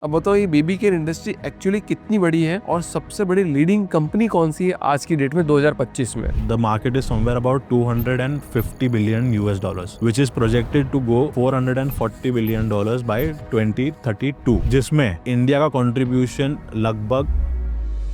अब बताओ ये बेबी केयर इंडस्ट्री एक्चुअली कितनी बड़ी है और सबसे बड़ी लीडिंग कंपनी कौन सी है आज की डेट में 2025 में? The market is somewhere about 250 billion US dollars, which is projected to go 440 billion dollars by 2032, जिसमें इंडिया का कंट्रीब्यूशन लगभग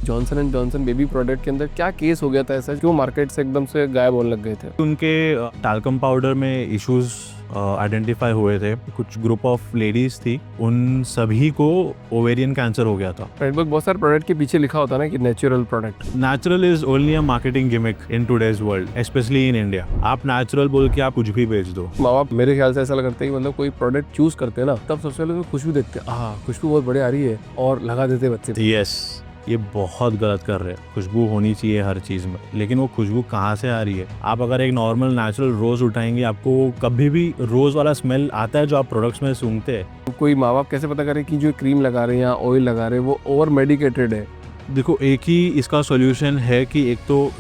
Johnson and Johnson baby product के अंदर क्या केस हो गया था ऐसा क्यों मार्केट से एकदम से गायब होने लग गए थे? उनके टैल्कम पाउडर में इश्यूज आइडेंटिफाई हुए थे। कुछ ग्रुप ऑफ लेडीज थी, उन सभी को ओवेरियन कैंसर हो गया था। बहुत सारे प्रोडक्ट के पीछे लिखा होता है ना कि natural product. Natural is only a marketing gimmick in today's world, specially in India. आप नेचुरल बोल के आप कुछ भी बेच दो। माँ बाप मेरे ख्याल से ऐसा करते हैं कि मतलब कोई प्रोडक्ट चूज करते हैं ना तब सबसे पहले उसमें खुशबू देखते हैं, हाँ खुशबू बहुत बढ़िया आ रही है और लगा देते हैं बच्चे पे। यस, ये बहुत गलत कर रहे हैं। खुशबू होनी चाहिए हर चीज़ में, लेकिन वो खुशबू कहाँ से आ रही है? आप अगर एक नॉर्मल नेचुरल रोज़ उठाएंगे, आपको कभी भी रोज़ वाला स्मेल आता है जो आप प्रोडक्ट्स में सूंघते हैं? कोई माँ बाप कैसे पता करे कि जो क्रीम लगा रहे हैं या ऑयल लगा रहे हैं वो ओवर मेडिकेटेड है? देखो, एक ही इसका सॉल्यूशन है कि एक तो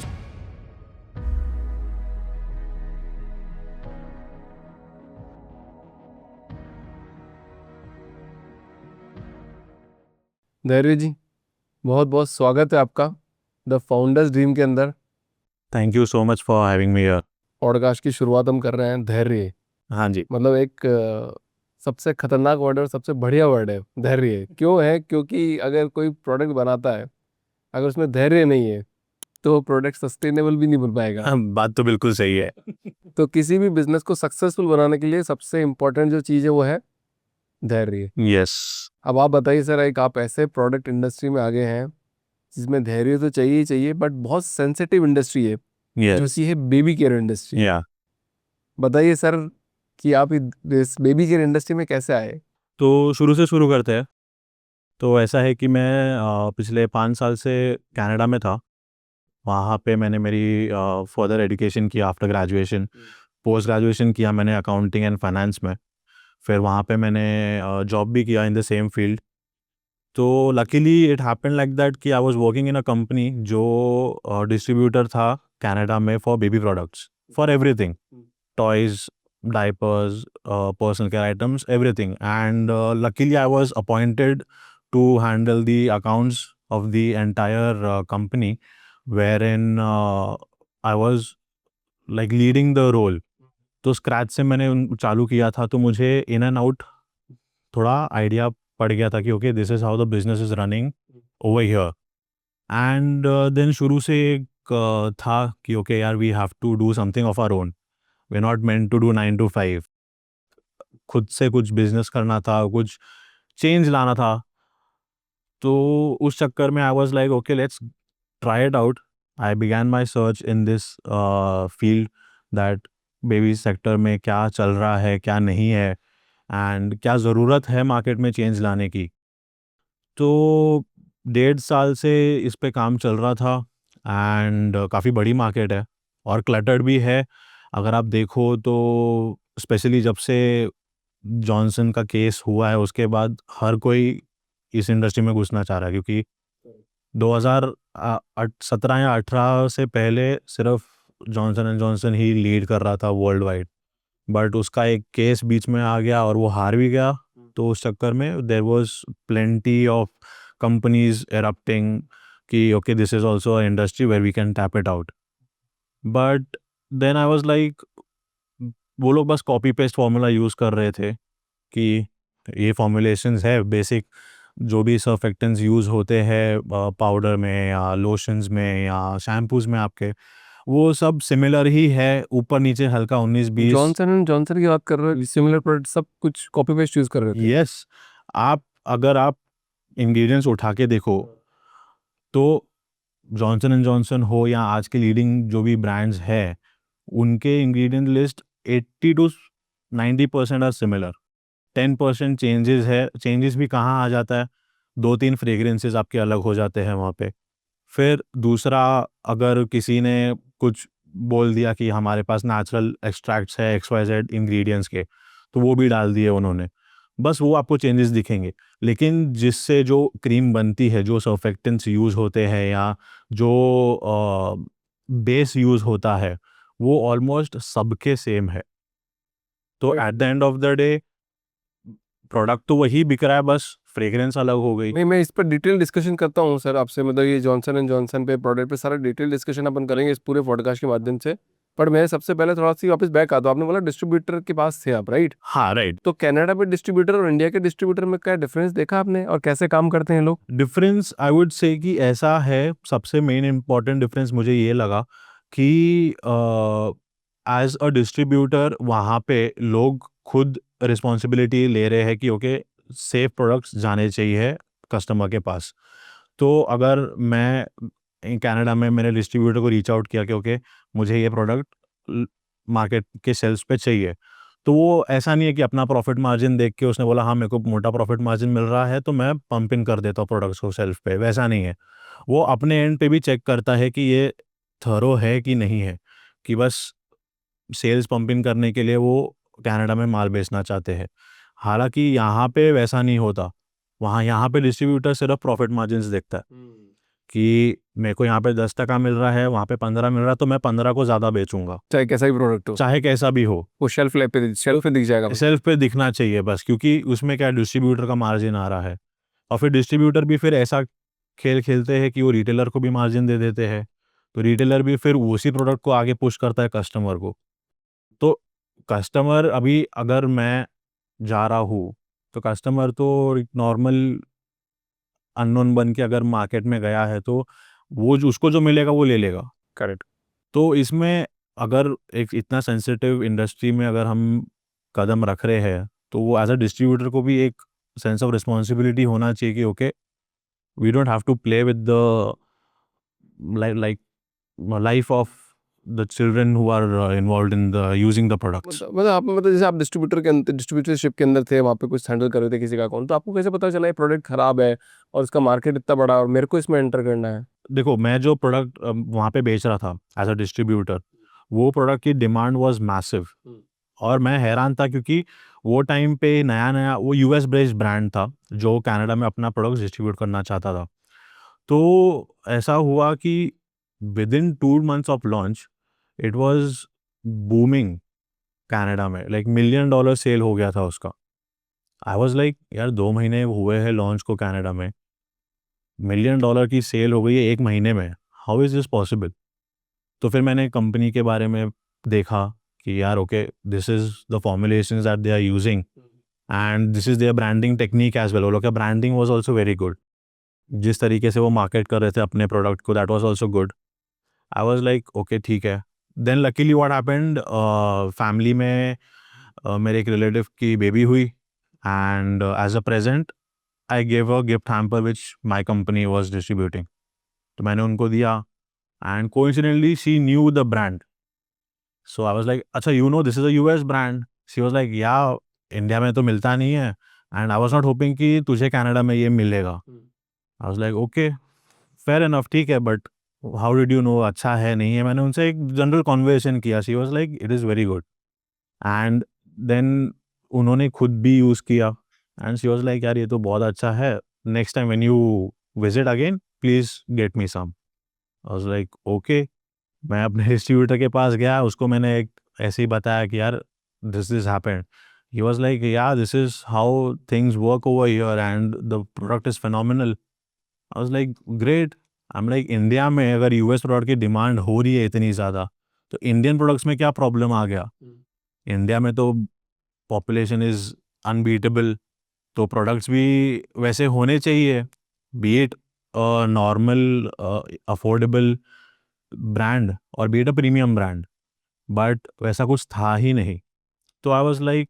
धैर्य जी, बहुत बहुत स्वागत है आपका द फाउंडर्स ड्रीम के अंदर। Thank you so much for having me here. Podcast की शुरुआत हम कर रहे हैं धैर्य। हाँ जी। मतलब एक सबसे खतरनाक वर्ड और सबसे बढ़िया वर्ड है धैर्य। क्यों है? क्योंकि अगर कोई प्रोडक्ट बनाता है, अगर उसमें धैर्य नहीं है तो प्रोडक्ट सस्टेनेबल भी नहीं बन पाएगा। हाँ, बात तो बिल्कुल सही है। तो किसी भी बिजनेस को सक्सेसफुल बनाने के लिए सबसे इम्पोर्टेंट जो चीज़ है वो है धैर्य। यस। अब आप बताइए सर, एक आप ऐसे प्रोडक्ट इंडस्ट्री में आगे हैं जिसमें धैर्य तो चाहिए ही चाहिए, बट बहुत सेंसिटिव इंडस्ट्री है जो यस। सी है बेबी केयर इंडस्ट्री। या बताइए सर कि आप इस बेबी केयर इंडस्ट्री में कैसे आए? तो शुरू से शुरू करते हैं। तो ऐसा है कि मैं पिछले 5 साल से कनाडा में था। वहाँ पे मैंने मेरी फर्दर एजुकेशन की आफ्टर ग्रेजुएशन। पोस्ट ग्रेजुएशन किया मैंने अकाउंटिंग एंड फाइनेंस में। फिर वहाँ पे मैंने जॉब भी किया इन द सेम फील्ड। तो luckily it happened like that कि I was working in a company जो डिस्ट्रीब्यूटर था कनाडा में for baby products, for everything, toys, diapers, personal care items, everything. And luckily, I was appointed to handle the accounts of the entire company, wherein I was like leading the role. तो scratch से मैंने चालू किया था, तो मुझे in and out थोड़ा idea पड़ गया था कि okay, this is how the business is running over here. And then शुरू से एक था कि ओके यार, we have to do something of our own. We are not meant to do 9 to 5। खुद से कुछ बिजनेस करना था, कुछ चेंज लाना था। तो उस चक्कर में आई was like okay, let's try it out. I began my search in this field, that baby sector में क्या चल रहा है, क्या नहीं है, एंड क्या ज़रूरत है मार्केट में चेंज लाने की। तो 1.5 साल से इस पे काम चल रहा था। एंड काफ़ी बड़ी मार्केट है और क्लटर्ड भी है। अगर आप देखो तो स्पेशली जब से जॉनसन का केस हुआ है उसके बाद हर कोई इस इंडस्ट्री में घुसना चाह रहा है, क्योंकि 2017 या 18 से पहले सिर्फ Johnson and Johnson he lead कर रहा था वर्ल्ड वाइड। बट उसका एक केस बीच में आ गया और वो हार भी गया। तो उस चक्कर में there was plenty of companies erupting कि okay, this is also a industry where we can tap it out. But then I was like, वो लोग बस कॉपी पेस्ट फॉर्मूला यूज़ कर रहे थे कि ये फॉर्मुलेशंस है बेसिक, जो भी सर्फेक्टेंट्स यूज़ होते हैं पाउडर में या लोशंस में या शैम्पूज़ में आपके, वो सब सिमिलर ही है, ऊपर नीचे हल्का 19-20। जॉनसन एंड जॉनसन की बात कर रहे हो, सिमिलर प्रोडक्ट सब कुछ कॉपी पेस्ट यूज कर रहे थे। यस। अगर आप इंग्रेडिएंट्स उठा के देखो तो जॉनसन एंड जॉनसन हो या आज के लीडिंग जो भी ब्रांड्स हैं, उनके ingredient list 80 to 90% are similar. 10% changes है। चेंजेस भी कहाँ आ जाता है? 2-3 फ्रेग्रेंसेस आपके अलग हो जाते हैं वहाँ पे। फिर दूसरा, अगर किसी ने कुछ बोल दिया कि हमारे पास नेचुरल एक्सट्रैक्ट्स है XYZ इंग्रेडिएंट्स के, तो वो भी डाल दिए उन्होंने। बस वो आपको चेंजेस दिखेंगे, लेकिन जिससे जो क्रीम बनती है, जो सर्फेक्टेंट्स यूज़ होते हैं या जो बेस यूज़ होता है, वो ऑलमोस्ट सबके सेम है। तो eight the end of the day product तो वही बिक रहा है, बस फ्रेग्रेंस अलग हो गई। मैं इस पर डिटेल डिस्कशन करता हूँ सर आपसे, मतलब ये जॉनसन एंड जॉनसन पे प्रोडक्ट पे सारा डिटेल डिस्कशन अपन करेंगे इस पूरे पॉडकास्ट के माध्यम से। पर मैं सबसे पहले थोड़ा सी वापस बैक आता हूँ। आपने बोला डिस्ट्रीब्यूटर के पास थे आप, राइट? हाँ राइट। तो कनाडा पे डिस्ट्रीब्यूटर और इंडिया के डिस्ट्रीब्यूटर में क्या डिफरेंस देखा आपने, और कैसे काम करते हैं लोग? डिफरेंस आई वुड से कि ऐसा है, सबसे मेन इम्पॉर्टेंट डिफरेंस मुझे ये लगा कि एज अ डिस्ट्रीब्यूटर वहाँ पे लोग खुद रिस्पॉन्सिबिलिटी ले रहे हैं कि ओके सेफ प्रोडक्ट्स जाने चाहिए कस्टमर के पास। तो अगर मैं कनाडा में मेरे डिस्ट्रीब्यूटर को रीच आउट किया कि ओके मुझे ये प्रोडक्ट मार्केट के सेल्स पे चाहिए, तो वो ऐसा नहीं है कि अपना प्रॉफिट मार्जिन देख के उसने बोला हाँ मेरे को मोटा प्रॉफिट मार्जिन मिल रहा है तो मैं पंप इन कर देता हूँ प्रोडक्ट्स को सेल्फ पे, वैसा नहीं है। वो अपने एंड पे भी चेक करता है कि ये थरो है कि नहीं है, कि बस सेल्स पंप इन करने के लिए वो कनाडा में माल बेचना चाहते हैं। हालांकि यहाँ पे वैसा नहीं होता, यहाँ पे डिस्ट्रीब्यूटर सिर्फ प्रॉफिट मार्जिन देखता है कि मेरे को यहाँ पे 10% मिल रहा है, वहाँ पे 15 मिल रहा है, तो मैं 15 को ज़्यादा बेचूंगा, चाहे कैसा भी प्रोडक्ट हो, चाहे कैसा भी हो। वो शेल्फ पे दिख जाएगा बस। सेल्फ पे दिखना चाहिए बस, क्योंकि उसमें क्या डिस्ट्रीब्यूटर का मार्जिन आ रहा है। और फिर डिस्ट्रीब्यूटर भी फिर ऐसा खेल खेलते हैं कि वो रिटेलर को भी मार्जिन दे देते हैं, तो रिटेलर भी फिर उसी प्रोडक्ट को आगे पुश करता है कस्टमर को। तो कस्टमर अभी अगर मैं जा रहा हूँ तो कस्टमर तो नॉर्मल अननोन बन के अगर मार्केट में गया है तो वो उसको जो मिलेगा वो ले लेगा। करेक्ट। तो इसमें अगर एक इतना सेंसिटिव इंडस्ट्री में अगर हम कदम रख रहे हैं तो वो एज अ डिस्ट्रीब्यूटर को भी एक सेंस ऑफ रिस्पॉन्सिबिलिटी होना चाहिए कि okay we don't have to play with the like life of the children who are involved in the using the products. मतलब आप, मतलब जैसे आप डिस्ट्रीब्यूटर के अंदर, डिस्ट्रीब्यूटरशिप के अंदर थे, वहाँ पे कुछ हैंडल कर रहे थे किसी का अकाउंट, तो आपको कैसे पता चला ये प्रोडक्ट खराब है और इसका मार्केट इतना बड़ा और मेरे को इसमें एंटर करना है? देखो मैं जो प्रोडक्ट वहाँ पे बेच रहा था एज अ डिस्ट्रीब्यूटर, वो प्रोडक्ट की डिमांड वाज मैसिव। और मैं हैरान था क्योंकि वो टाइम पे नया नया वो यूएस बेस्ड ब्रांड था जो कनाडा में अपना प्रोडक्ट डिस्ट्रीब्यूट करना चाहता था। तो ऐसा हुआ कि with in 2 months of launch it was booming Canada में, लाइक $1 million सेल हो गया था उसका। आई वाज लाइक यार 2 महीने हुए हैं लॉन्च को कनाडा में, $1 million की सेल हो गई है 1 महीने में, हाउ इज़ दिस पॉसिबल? तो फिर मैंने कंपनी के बारे में देखा कि यार okay this is the formulations that they are using and this is their branding technique as well. वो लोग का branding was also very good, जिस तरीके से वो मार्केट कर रहे थे अपने प्रोडक्ट को, that was also good. I was like okay ठीक है। Then luckily what happened, family में मेरे एक रिलेटिव की बेबी हुई and as a present I gave a gift hamper which my company was distributing. तो मैंने उनको दिया and coincidentally she knew the brand. So I was like अच्छा you know this is a US brand? She was like yeah India में तो मिलता नहीं है and I was not hoping कि तुझे कनाडा में ये मिलेगा। I was like okay fair enough, ठीक है, but how did you know अच्छा है नहीं है? मैंने उनसे एक जनरल कॉन्वर्सेशन किया। She was like it is very good and then उन्होंने खुद भी यूज़ किया एंड शी वाज लाइक यार ये तो बहुत अच्छा है, next time when you visit again please get me some. I was like okay. मैं अपने डिस्ट्रीब्यूटर के पास गया, उसको मैंने एक ऐसे ही बताया कि यार this happened. He was like yeah this is how things work over here and the product is phenomenal. I was like great. I am like India में अगर यूएस प्रोडक्ट की डिमांड हो रही है इतनी ज़्यादा, तो इंडियन प्रोडक्ट्स में क्या प्रॉब्लम आ गया? इंडिया में तो पॉपुलेशन इज़ अनबीटेबल, तो प्रोडक्ट्स भी वैसे होने चाहिए, be it normal affordable brand और be it a premium brand, but वैसा कुछ था ही नहीं। तो आई वाज लाइक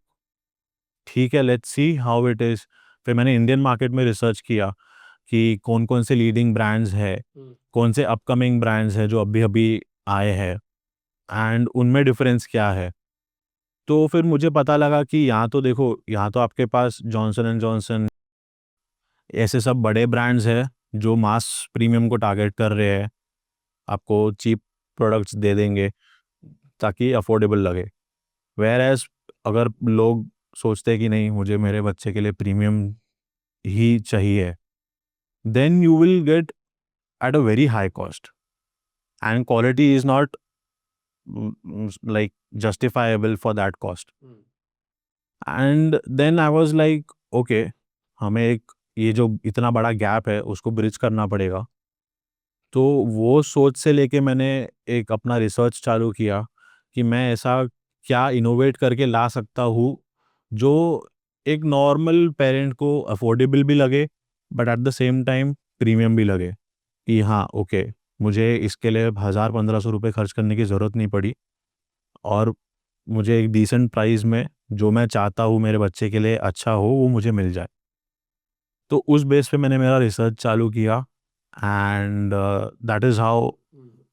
ठीक है let's see how it is. फिर मैंने इंडियन मार्केट में रिसर्च किया कि कौन कौन से लीडिंग ब्रांड्स है, कौन से अपकमिंग ब्रांड्स हैं जो अभी अभी आए हैं एंड उनमें डिफरेंस क्या है। तो फिर मुझे पता लगा कि यहाँ तो देखो, यहाँ तो आपके पास जॉनसन एंड जॉनसन ऐसे सब बड़े ब्रांड्स हैं जो मास प्रीमियम को टारगेट कर रहे हैं, आपको चीप प्रोडक्ट्स दे देंगे ताकि अफोर्डेबल लगे। वेयर एज अगर लोग सोचते हैं कि नहीं मुझे मेरे बच्चे के लिए प्रीमियम ही चाहिए, then you will get at a very high cost and quality is not like justifiable for that cost. And then I was like okay, हमें एक ये जो इतना बड़ा गैप है उसको ब्रिज करना पड़ेगा। तो वो सोच से लेके मैंने एक अपना रिसर्च चालू किया कि मैं ऐसा क्या इनोवेट करके ला सकता हूँ जो एक नॉर्मल पेरेंट को अफोर्डेबल भी लगे, but at the same time premium भी लगे कि हाँ ओके, मुझे इसके लिए 1000-1500 रुपये खर्च करने की ज़रूरत नहीं पड़ी और मुझे एक डिसेंट प्राइस में जो मैं चाहता हूँ मेरे बच्चे के लिए अच्छा हो वो मुझे मिल जाए। तो उस बेस पे मैंने मेरा रिसर्च चालू किया and that is how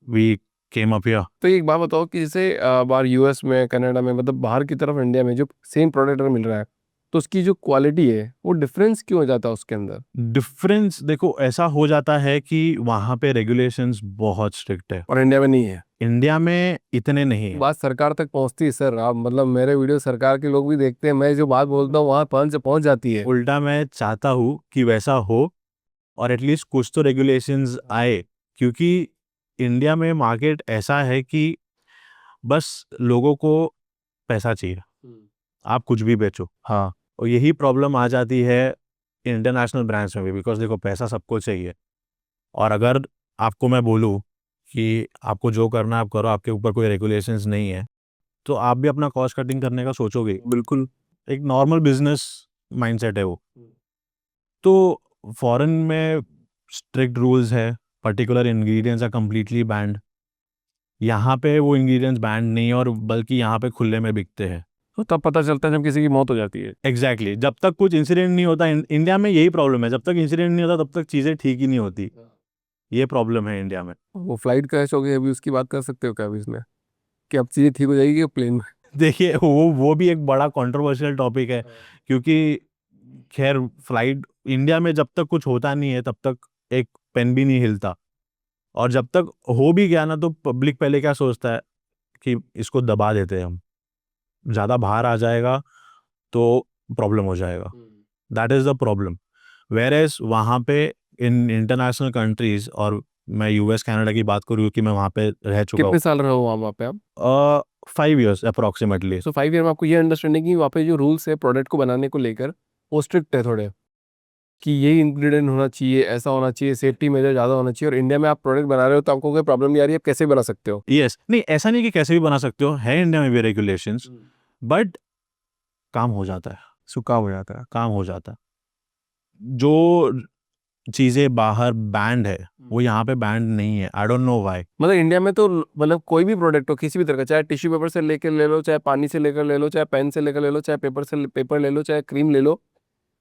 we came up here. तो एक बात बताओ कि जैसे बाहर यूएस में, कनाडा में, मतलब बाहर की तरफ इंडिया में जो सेम प्रोडक्ट अगर मिल रहा है तो उसकी जो क्वालिटी है वो डिफरेंस क्यों हो जाता है उसके अंदर? डिफरेंस देखो ऐसा हो जाता है कि वहाँ पे रेगुलेशंस बहुत स्ट्रिक्ट है, और इंडिया में नहीं है। इंडिया में इतने नहीं है। बात सरकार तक पहुंचती है सर, आप मतलब मेरे वीडियो सरकार के लोग भी देखते हैं, मैं जो बात बोलता हूँ वहाँ पहुंच जाती है। उल्टा मैं चाहता हूँ कि वैसा हो और एटलीस्ट कुछ तो रेगुलेशंस आए, क्योंकि इंडिया में मार्केट ऐसा है कि बस लोगों को पैसा चाहिए, आप कुछ भी बेचो। हाँ, और यही प्रॉब्लम आ जाती है इंटरनेशनल ब्रांड्स में भी, बिकॉज देखो पैसा सबको चाहिए और अगर आपको मैं बोलूँ कि आपको जो करना है आप करो, आपके ऊपर कोई रेगुलेशंस नहीं है, तो आप भी अपना कॉस्ट कटिंग करने का सोचोगे। बिल्कुल। एक नॉर्मल बिजनेस माइंडसेट है वो। तो फॉरेन में स्ट्रिक्ट रूल्स है, particular ingredients are completely banned. यहाँ पे वो इंग्रेडिएंट्स बैंड नहीं है और बल्कि यहाँ पे खुले में बिकते हैं। तो तब पता चलता है जब किसी की मौत हो जाती है। एग्जैक्टली जब तक कुछ इंसिडेंट नहीं होता, इंडिया में यही प्रॉब्लम है, जब तक इंसिडेंट नहीं होता तब तक चीज़ें ठीक ही नहीं होती। ये प्रॉब्लम है इंडिया में। वो फ्लाइट क्रैश हो गई अभी, उसकी बात कर सकते हो क्या अभी इसमें, कि अब चीज़ें ठीक हो जाएगी प्लेन में? देखिए वो भी एक बड़ा कंट्रोवर्शियल टॉपिक है, क्योंकि खैर फ्लाइट इंडिया में जब तक कुछ होता नहीं है तब तक एक पेन भी नहीं हिलता, और जब तक हो भी गया ना तो पब्लिक पहले क्या सोचता है कि इसको दबा देते हैं हम, ज़्यादा बाहर आ जाएगा तो प्रॉब्लम हो जाएगा। That is the problem. Whereas वहाँ पे इन इंटरनेशनल कंट्रीज, और मैं यूएस कनाडा की बात करूँ कि मैं वहाँ पे रह चुका कितने साल रहे हो वहाँ पे आप? हूँ 5 years अप्रॉक्सीमेटली। सो 5 ईयर में आपको ये अंडरस्टैंडिंग कि वहाँ पे जो रूल्स है प्रोडक्ट को बनाने को लेकर वो स्ट्रिक्ट है थोड़े, कि यही इंग्रेडिएंट होना चाहिए, ऐसा होना चाहिए, सेफ्टी मेजर ज़्यादा होना चाहिए, और इंडिया में आप प्रोडक्ट बना रहे हो तो आपको कोई प्रॉब्लम नहीं आ रही है, आप कैसे बना सकते हो? यस, नहीं ऐसा नहीं कि कैसे भी बना सकते हो, है इंडिया में भी रेगुलेशंस, बट काम हो जाता है, सुखा हो जाता है। काम हो जाता है। जो चीज़ें बाहर बैंड है वो यहाँ पे बैंड नहीं है, आई डोंट नो व्हाई। मतलब इंडिया में तो मतलब कोई भी प्रोडक्ट हो किसी भी तरह का, चाहे टिश्यू पेपर से लेकर ले लो, चाहे पानी से लेकर ले लो, चाहे पेन से लेकर ले लो, चाहे पेपर ले लो, चाहे क्रीम ले लो,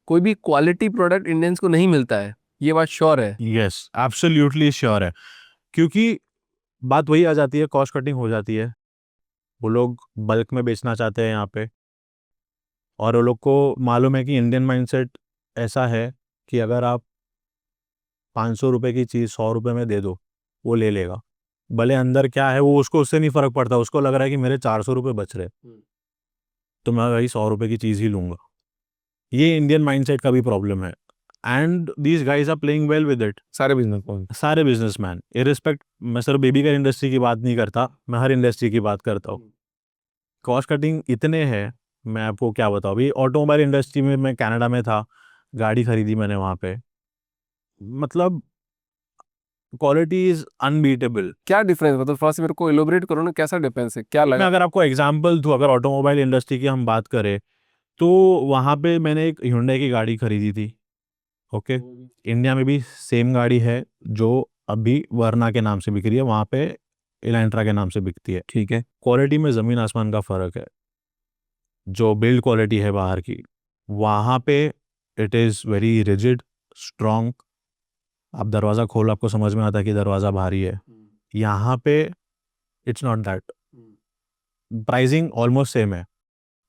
कोई भी क्वालिटी प्रोडक्ट इंडियंस को नहीं मिलता है, ये बात श्योर है। यस, एब्सोल्युटली श्योर है, क्योंकि बात वही आ जाती है, कॉस्ट कटिंग हो जाती है। वो लोग बल्क में बेचना चाहते हैं यहाँ पे, और वो लोग को मालूम है कि इंडियन माइंडसेट ऐसा है कि अगर आप 500 रुपये की चीज़ 100 रुपये में दे दो वो ले लेगा, भले अंदर क्या है वो उसको उससे नहीं फर्क पड़ता, उसको लग रहा है कि मेरे 400 रुपये बच रहे, तो मैं वही 100 रुपये की चीज़ ही लूँगा। ये इंडियन माइंडसेट का भी प्रॉब्लम है, and these guys are playing well with it. सारे बिजनेस। सारे बिजनेसमैन इररिस्पेक्ट, मैं सिर्फ बेबी केयर इंडस्ट्री की बात नहीं करता, मैं हर इंडस्ट्री की बात करता हूँ। कॉस्ट कटिंग इतने हैं, मैं आपको क्या बताऊँ। अभी ऑटोमोबाइल इंडस्ट्री में मैं कनाडा में था, गाड़ी खरीदी मैंने वहाँ पे, मतलब क्वालिटी इज अनबीटेबल। क्या डिफरेंस, मतलब थोड़ा सा मेरे को इलोबरेट करो ना, कैसा डिफरेंस है, क्या मैं लगा? अगर आपको एग्जांपल दूँ, अगर ऑटोमोबाइल इंडस्ट्री की हम बात करें तो वहाँ पे मैंने एक Hyundai की गाड़ी खरीदी थी। ओके, इंडिया में भी सेम गाड़ी है जो अभी वर्ना के नाम से बिक रही है, वहाँ पे इलेंट्रा के नाम से बिकती है। ठीक है। क्वालिटी में ज़मीन आसमान का फ़र्क है। जो बिल्ड क्वालिटी है बाहर की, वहाँ पे it is very rigid, strong. आप दरवाज़ा खोलो आपको समझ में आता है कि दरवाज़ा भारी है। यहाँ पे it's not that. Pricing almost same है।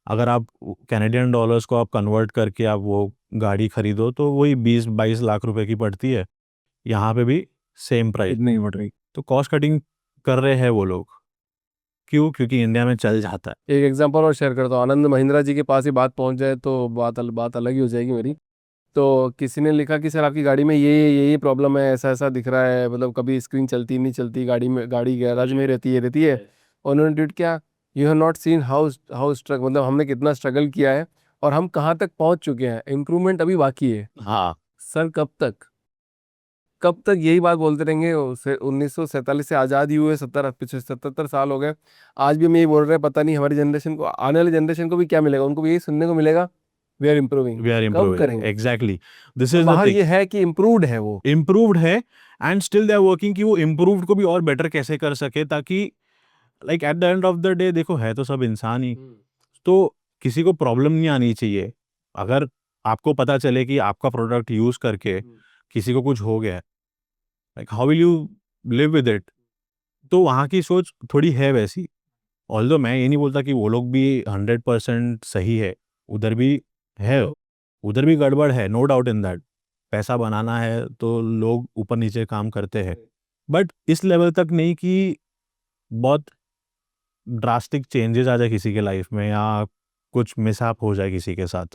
अगर आप कैनेडियन डॉलर्स को आप कन्वर्ट करके आप वो गाड़ी खरीदो तो वही 20-22 लाख रुपए की पड़ती है। यहाँ पे भी सेम प्राइस। इतनी ही बढ़ रही। तो कॉस्ट कटिंग कर रहे हैं वो लोग, क्यों? क्योंकि इंडिया में चल जाता है। एक एग्जांपल और शेयर करता हूँ, आनंद महिंद्रा जी के पास ही बात पहुंच जाए तो बात अलग ही हो जाएगी मेरी। तो किसी ने लिखा कि सर आपकी गाड़ी में ये प्रॉब्लम है, ऐसा ऐसा दिख रहा है, मतलब कभी स्क्रीन चलती नहीं चलती, गाड़ी में, गाड़ी गैराज में रहती है। और उन्होंने ट्वीट किया, you have not seen how struggle, मतलब हमने कितना स्ट्रगल किया है और हम कहाँ तक पहुंच चुके हैं, इम्प्रूवमेंट अभी बाकी है। हाँ सर कब तक यही बात बोलते रहेंगे? 1947 से आज़ादी हुए 77 साल हो गए, आज भी हम यही बोल रहे हैं। पता नहीं हमारी जनरेशन को, आने वाली जनरेशन को भी क्या मिलेगा, उनको भी यही सुनने को मिलेगा, we are improving. We are कब इम्प्रूविंग, करेंगे? एग्जैक्टली, दिस और इज द बाहर थिंग। ये है कि इम्प्रूव्ड है वो। इम्प्रूव्ड है, and still they are working कि वो इम्प्रूव्ड को भी और बेटर कैसे कर सके, ताकि like eight the end of the day देखो, है तो सब इंसान ही, तो किसी को प्रॉब्लम नहीं आनी चाहिए। अगर आपको पता चले कि आपका प्रोडक्ट यूज करके किसी को कुछ हो गया है, like how will you live with it? तो वहाँ की सोच थोड़ी है वैसी। ऑल्दो मैं ये नहीं बोलता कि वो लोग भी 100% सही है, उधर भी है, उधर भी गड़बड़ है, नो डाउट इन दैट। पैसा बनाना है तो लोग ऊपर नीचे काम करते हैं, बट इस लेवल तक नहीं कि बहुत ड्रास्टिक चेंजेस आ जाए किसी के लाइफ में, या कुछ मिसहैप हो जाए किसी के साथ।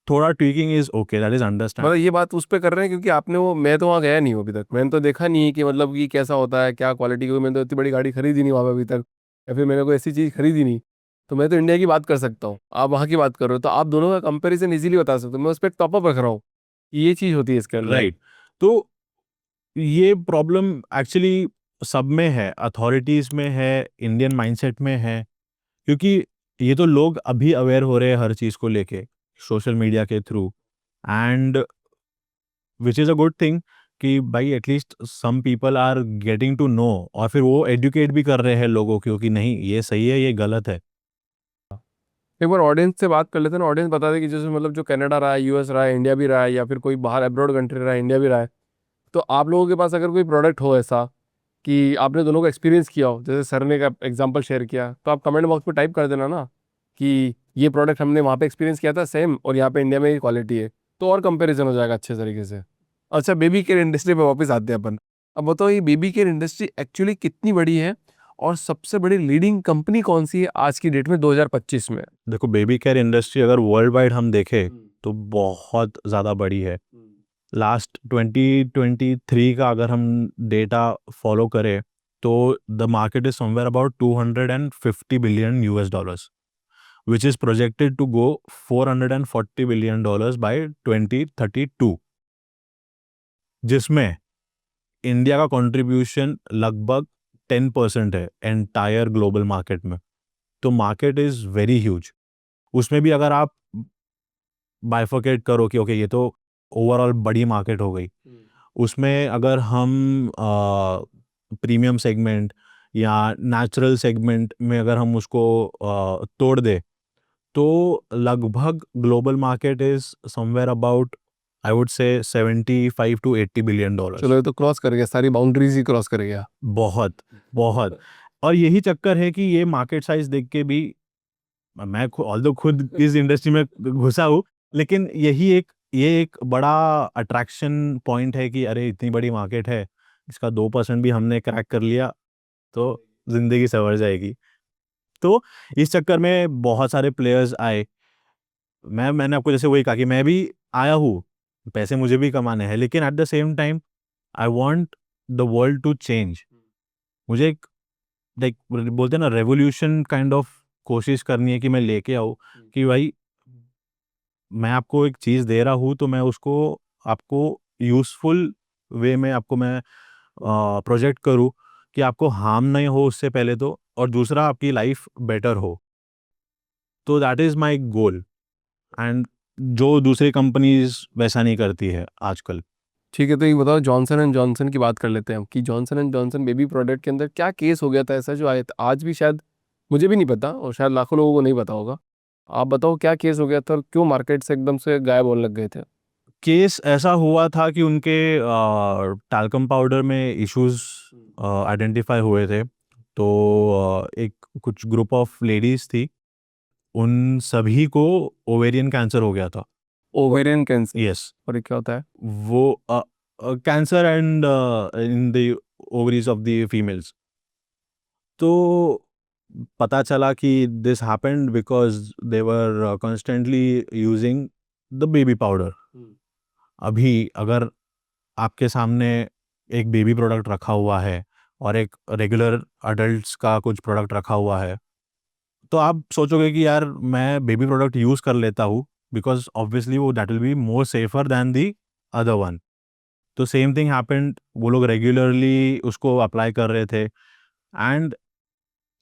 थोड़ा tweaking is okay, that is understand. मतलब ये बात उस पे कर रहे हैं क्योंकि आपने वो, मैं तो वहाँ गया नहीं हूँ अभी तक, मैंने तो देखा नहीं है कि मतलब कि कैसा होता है, क्या क्वालिटी, क्योंकि मैंने तो इतनी बड़ी गाड़ी खरीदी नहीं वहाँ पे अभी तक, या फिर मैंने कोई ऐसी चीज़ खरीदी नहीं। तो मैं तो इंडिया की बात कर सकता हूँ, आप वहाँ की बात कर रहे हो, तो आप दोनों का कंपैरिजन इजीली बता सकते हो। मैं उस पर टॉप अप रख रहा हूँ कि ये चीज़ होती है इसके अंदर। राइट, तो ये प्रॉब्लम एक्चुअली सब में है, अथॉरिटीज में है, इंडियन माइंडसेट में है, क्योंकि ये तो लोग अभी अवेयर हो रहे हैं हर चीज को लेके, सोशल मीडिया के through, and which is a good thing कि भाई at least some people are getting to know, और फिर वो एजुकेट भी कर रहे हैं लोगों को कि नहीं ये सही है, ये गलत है। एक बार ऑडियंस से बात कर लेते हैं ना, ऑडियंस बता दे कि जैसे मतलब जो कनाडा रहा है, यूएस रहा है, इंडिया भी रहा है, या फिर कोई बाहर अब्रॉड कंट्री रहा है, इंडिया भी रहा है, तो आप लोगों के पास अगर कोई प्रोडक्ट हो ऐसा कि आपने दोनों को एक्सपीरियंस किया हो, जैसे सर ने का एग्जांपल शेयर किया, तो आप कमेंट बॉक्स में टाइप कर देना ना कि ये प्रोडक्ट हमने वहाँ पे एक्सपीरियंस किया था सेम, और यहाँ पे इंडिया में ये क्वालिटी है, तो और कंपैरिजन हो जाएगा अच्छे तरीके से। अच्छा, बेबी केयर इंडस्ट्री पे वापस आते हैं अपन। अब बताओ ये बेबी केयर इंडस्ट्री एक्चुअली कितनी बड़ी है, और सबसे बड़ी लीडिंग कंपनी कौन सी है आज की डेट में 2025 में? देखो, बेबी केयर इंडस्ट्री अगर वर्ल्ड वाइड हम देखें तो बहुत ज़्यादा बड़ी है। लास्ट 2023 का अगर हम डेटा फॉलो करें तो the market is somewhere about 250 billion US dollars, which is projected to go 440 billion dollars by 2032, जिसमें इंडिया का कंट्रीब्यूशन लगभग 10% है एंटायर ग्लोबल मार्केट में। तो मार्केट इज वेरी ह्यूज। उसमें भी अगर आप बाइफरकेट करो कि ओके ये तो ओवरऑल बड़ी मार्केट हो गई, उसमें अगर हम प्रीमियम सेगमेंट या नेचुरल सेगमेंट में अगर हम उसको तोड़ दे, तो लगभग global market is somewhere about, I would से 75 to 80 बिलियन डॉलर्स। चलो, ये तो क्रॉस कर गया, सारी बाउंड्रीज ही क्रॉस कर गया। बहुत बहुत। और यही चक्कर है कि ये मार्केट साइज देख के भी मैं ऑल्दो खुद इस इंडस्ट्री में घुसा हूँ, लेकिन ये एक बड़ा अट्रैक्शन पॉइंट है कि अरे इतनी बड़ी मार्केट है, इसका 2% भी हमने क्रैक कर लिया तो जिंदगी संवर जाएगी। तो इस चक्कर में बहुत सारे प्लेयर्स आए। मैंने आपको जैसे वही कहा कि मैं भी आया हूँ, पैसे मुझे भी कमाने हैं, लेकिन at the same time I want the world to change. मुझे एक लाइक बोलते हैं ना, रेवोल्यूशन काइंड ऑफ कोशिश करनी है कि मैं लेके आऊँ कि भाई मैं आपको एक चीज़ दे रहा हूँ तो मैं उसको आपको यूज़फुल वे में आपको मैं प्रोजेक्ट करूँ कि आपको हार्म नहीं हो उससे पहले तो, और दूसरा आपकी लाइफ बेटर हो। तो that is my goal, and जो दूसरी कंपनीज वैसा नहीं करती है आजकल। ठीक है, तो ये बताओ, जॉनसन एंड जॉनसन की बात कर लेते हैं हम, कि Johnson and Johnson baby product के अंदर क्या केस हो गया था ऐसा, जो आज भी शायद मुझे भी नहीं पता, और शायद लाखों लोगों को नहीं पता होगा। आप बताओ क्या केस हो गया था, और क्यों मार्केट से एकदम से गायब होने लग गए थे? केस ऐसा हुआ था कि उनके टैल्कम पाउडर में इश्यूज आइडेंटिफाई हुए थे। तो एक कुछ ग्रुप ऑफ लेडीज थी, उन सभी को ओवेरियन कैंसर हो गया था। Ovarian cancer? यस, और ये क्या होता है? वो cancer and in the ovaries of the females. तो पता चला कि this happened because they were constantly using the baby powder. अभी अगर आपके सामने एक बेबी प्रोडक्ट रखा हुआ है और एक रेगुलर अडल्ट्स का कुछ प्रोडक्ट रखा हुआ है, तो आप सोचोगे कि यार मैं बेबी प्रोडक्ट यूज़ कर लेता हूँ, बिकॉज ऑब्वियसली वो that will be more safer than the other one. तो सेम थिंग हैपेंड, वो लोग रेगुलरली उसको अप्लाई कर रहे थे, and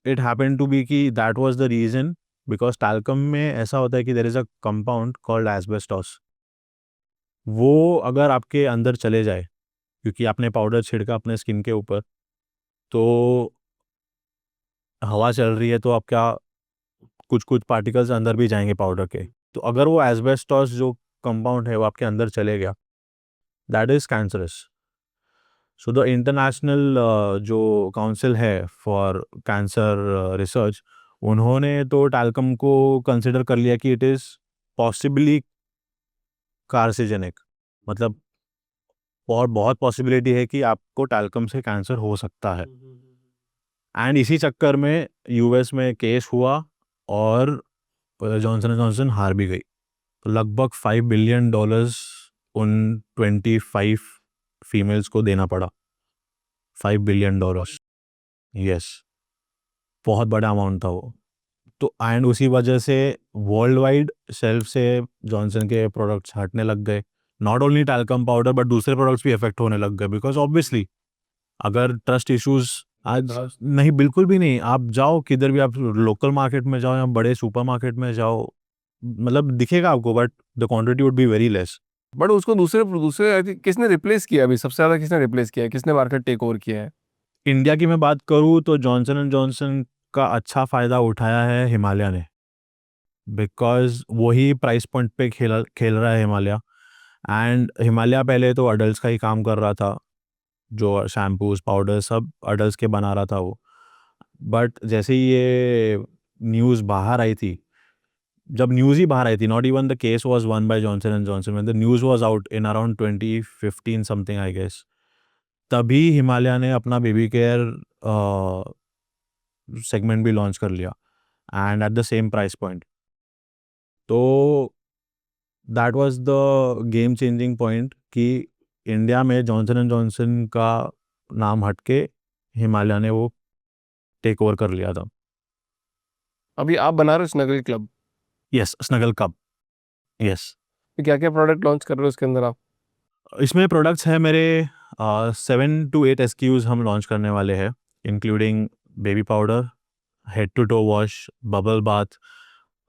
it happened to be कि that was the reason, because talcum में ऐसा होता है कि there is a compound called asbestos. वो अगर आपके अंदर चले जाए, क्योंकि आपने पाउडर छिड़का अपने स्किन के ऊपर, तो हवा चल रही है तो आपका कुछ कुछ पार्टिकल्स अंदर भी जाएंगे पाउडर के। तो अगर वो एस्बेस्टॉस जो कंपाउंड है वो आपके अंदर चले गया, that is cancerous. So the international जो काउंसिल है फॉर कैंसर रिसर्च, उन्होंने तो टैल्कम को कंसिडर कर लिया कि इट इज़ पॉसिबली कार्सिजेनिक, मतलब और बहुत पॉसिबिलिटी है कि आपको टैल्कम से कैंसर हो सकता है। एंड इसी चक्कर में यूएस में केस हुआ और जॉनसन एंड जॉनसन हार भी गई। तो लगभग $5 बिलियन उन 25 फीमेल्स को देना पड़ा। $5 बिलियन, यस, बहुत बड़ा अमाउंट था वो। तो एंड उसी वजह से वर्ल्ड वाइड शेल्फ से जॉनसन के प्रोडक्ट्स हटने लग गए। Not only talcum powder but दूसरे प्रोडक्ट्स भी इफेक्ट होने लग गए, बिकॉज ऑब्वियसली अगर ट्रस्ट इश्यूज आज नहीं, बिल्कुल भी नहीं। आप जाओ किधर भी, आप लोकल मार्केट में जाओ या बड़े सुपर मार्केट में जाओ, मतलब दिखेगा आपको, but the quantity would be very less. But उसको दूसरे दूसरे I think किसने रिप्लेस किया अभी, सबसे ज्यादा किसने रिप्लेस किया है, किसने मार्केट टेक ओवर किया है? इंडिया की मैं बात करूँ तो जॉनसन एंड जॉनसन का अच्छा फ़ायदा उठाया है हिमालय ने, बिकॉज वही प्राइस पॉइंट पे खेल रहा है हिमालय। एंड हिमालय पहले तो अडल्ट्स का ही काम कर रहा था, जो शैम्पूज पाउडर सब अडल्ट्स के बना रहा था वो। बट जैसे ही ये न्यूज़ बाहर आई थी, जब न्यूज़ ही बाहर आई थी, not even the case was one by Johnson and Johnson, when the news was out in around 2015 something I guess, तभी हिमालय ने अपना बेबी केयर सेगमेंट भी लॉन्च कर लिया, and at the same price point. तो that was the game changing point कि India में Johnson and Johnson का नाम हटके हिमालय ने वो टेक ओवर कर लिया था। अभी आप बना रहे हो snuggle club, yes, snuggle cup, yes. क्या क्या प्रोडक्ट लॉन्च कर रहे हो उसके अंदर आप? इसमें प्रोडक्ट्स हैं मेरे 7 to 8 SKUs हम लॉन्च करने वाले हैं, including baby powder, head to toe wash, bubble bath,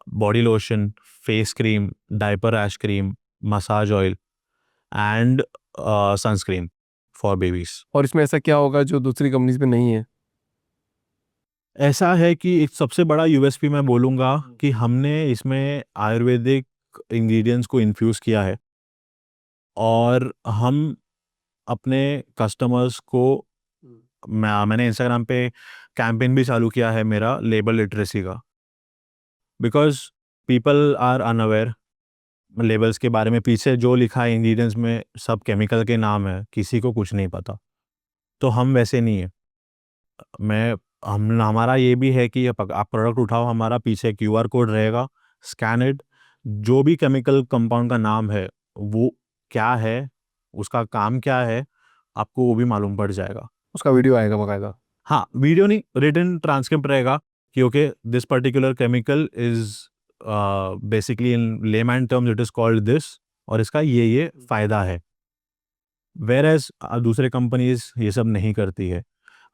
body lotion, face cream, diaper rash cream, massage oil and sunscreen for babies. और इसमें ऐसा क्या होगा जो दूसरी कंपनीज में नहीं है? ऐसा है कि एक सबसे बड़ा यूएसपी मैं बोलूँगा कि हमने इसमें आयुर्वेदिक इंग्रेडिएंट्स को इन्फ्यूज़ किया है, और हम अपने कस्टमर्स को मैंने इंस्टाग्राम पे कैंपेन भी चालू किया है मेरा लेबल लिटरेसी का, because people are unaware labels के बारे में। पीछे जो लिखा है इंग्रेडिएंट्स में सब केमिकल के नाम है, किसी को कुछ नहीं पता। तो हम वैसे नहीं है। मैं हम हमारा ये भी है कि आप प्रोडक्ट उठाओ, हमारा पीछे QR कोड रहेगा, स्कैन इट, जो भी केमिकल कंपाउंड का नाम है वो क्या है, उसका काम क्या है, आपको वो भी मालूम पड़ जाएगा। उसका वीडियो आएगा बकायदा? हाँ, वीडियो नहीं, रिटन ट्रांसक्रिप्ट रहेगा कि okay this particular chemical is basically in layman terms it is called this, और इसका ये फायदा है। वेर एज दूसरे कंपनीज ये सब नहीं करती है।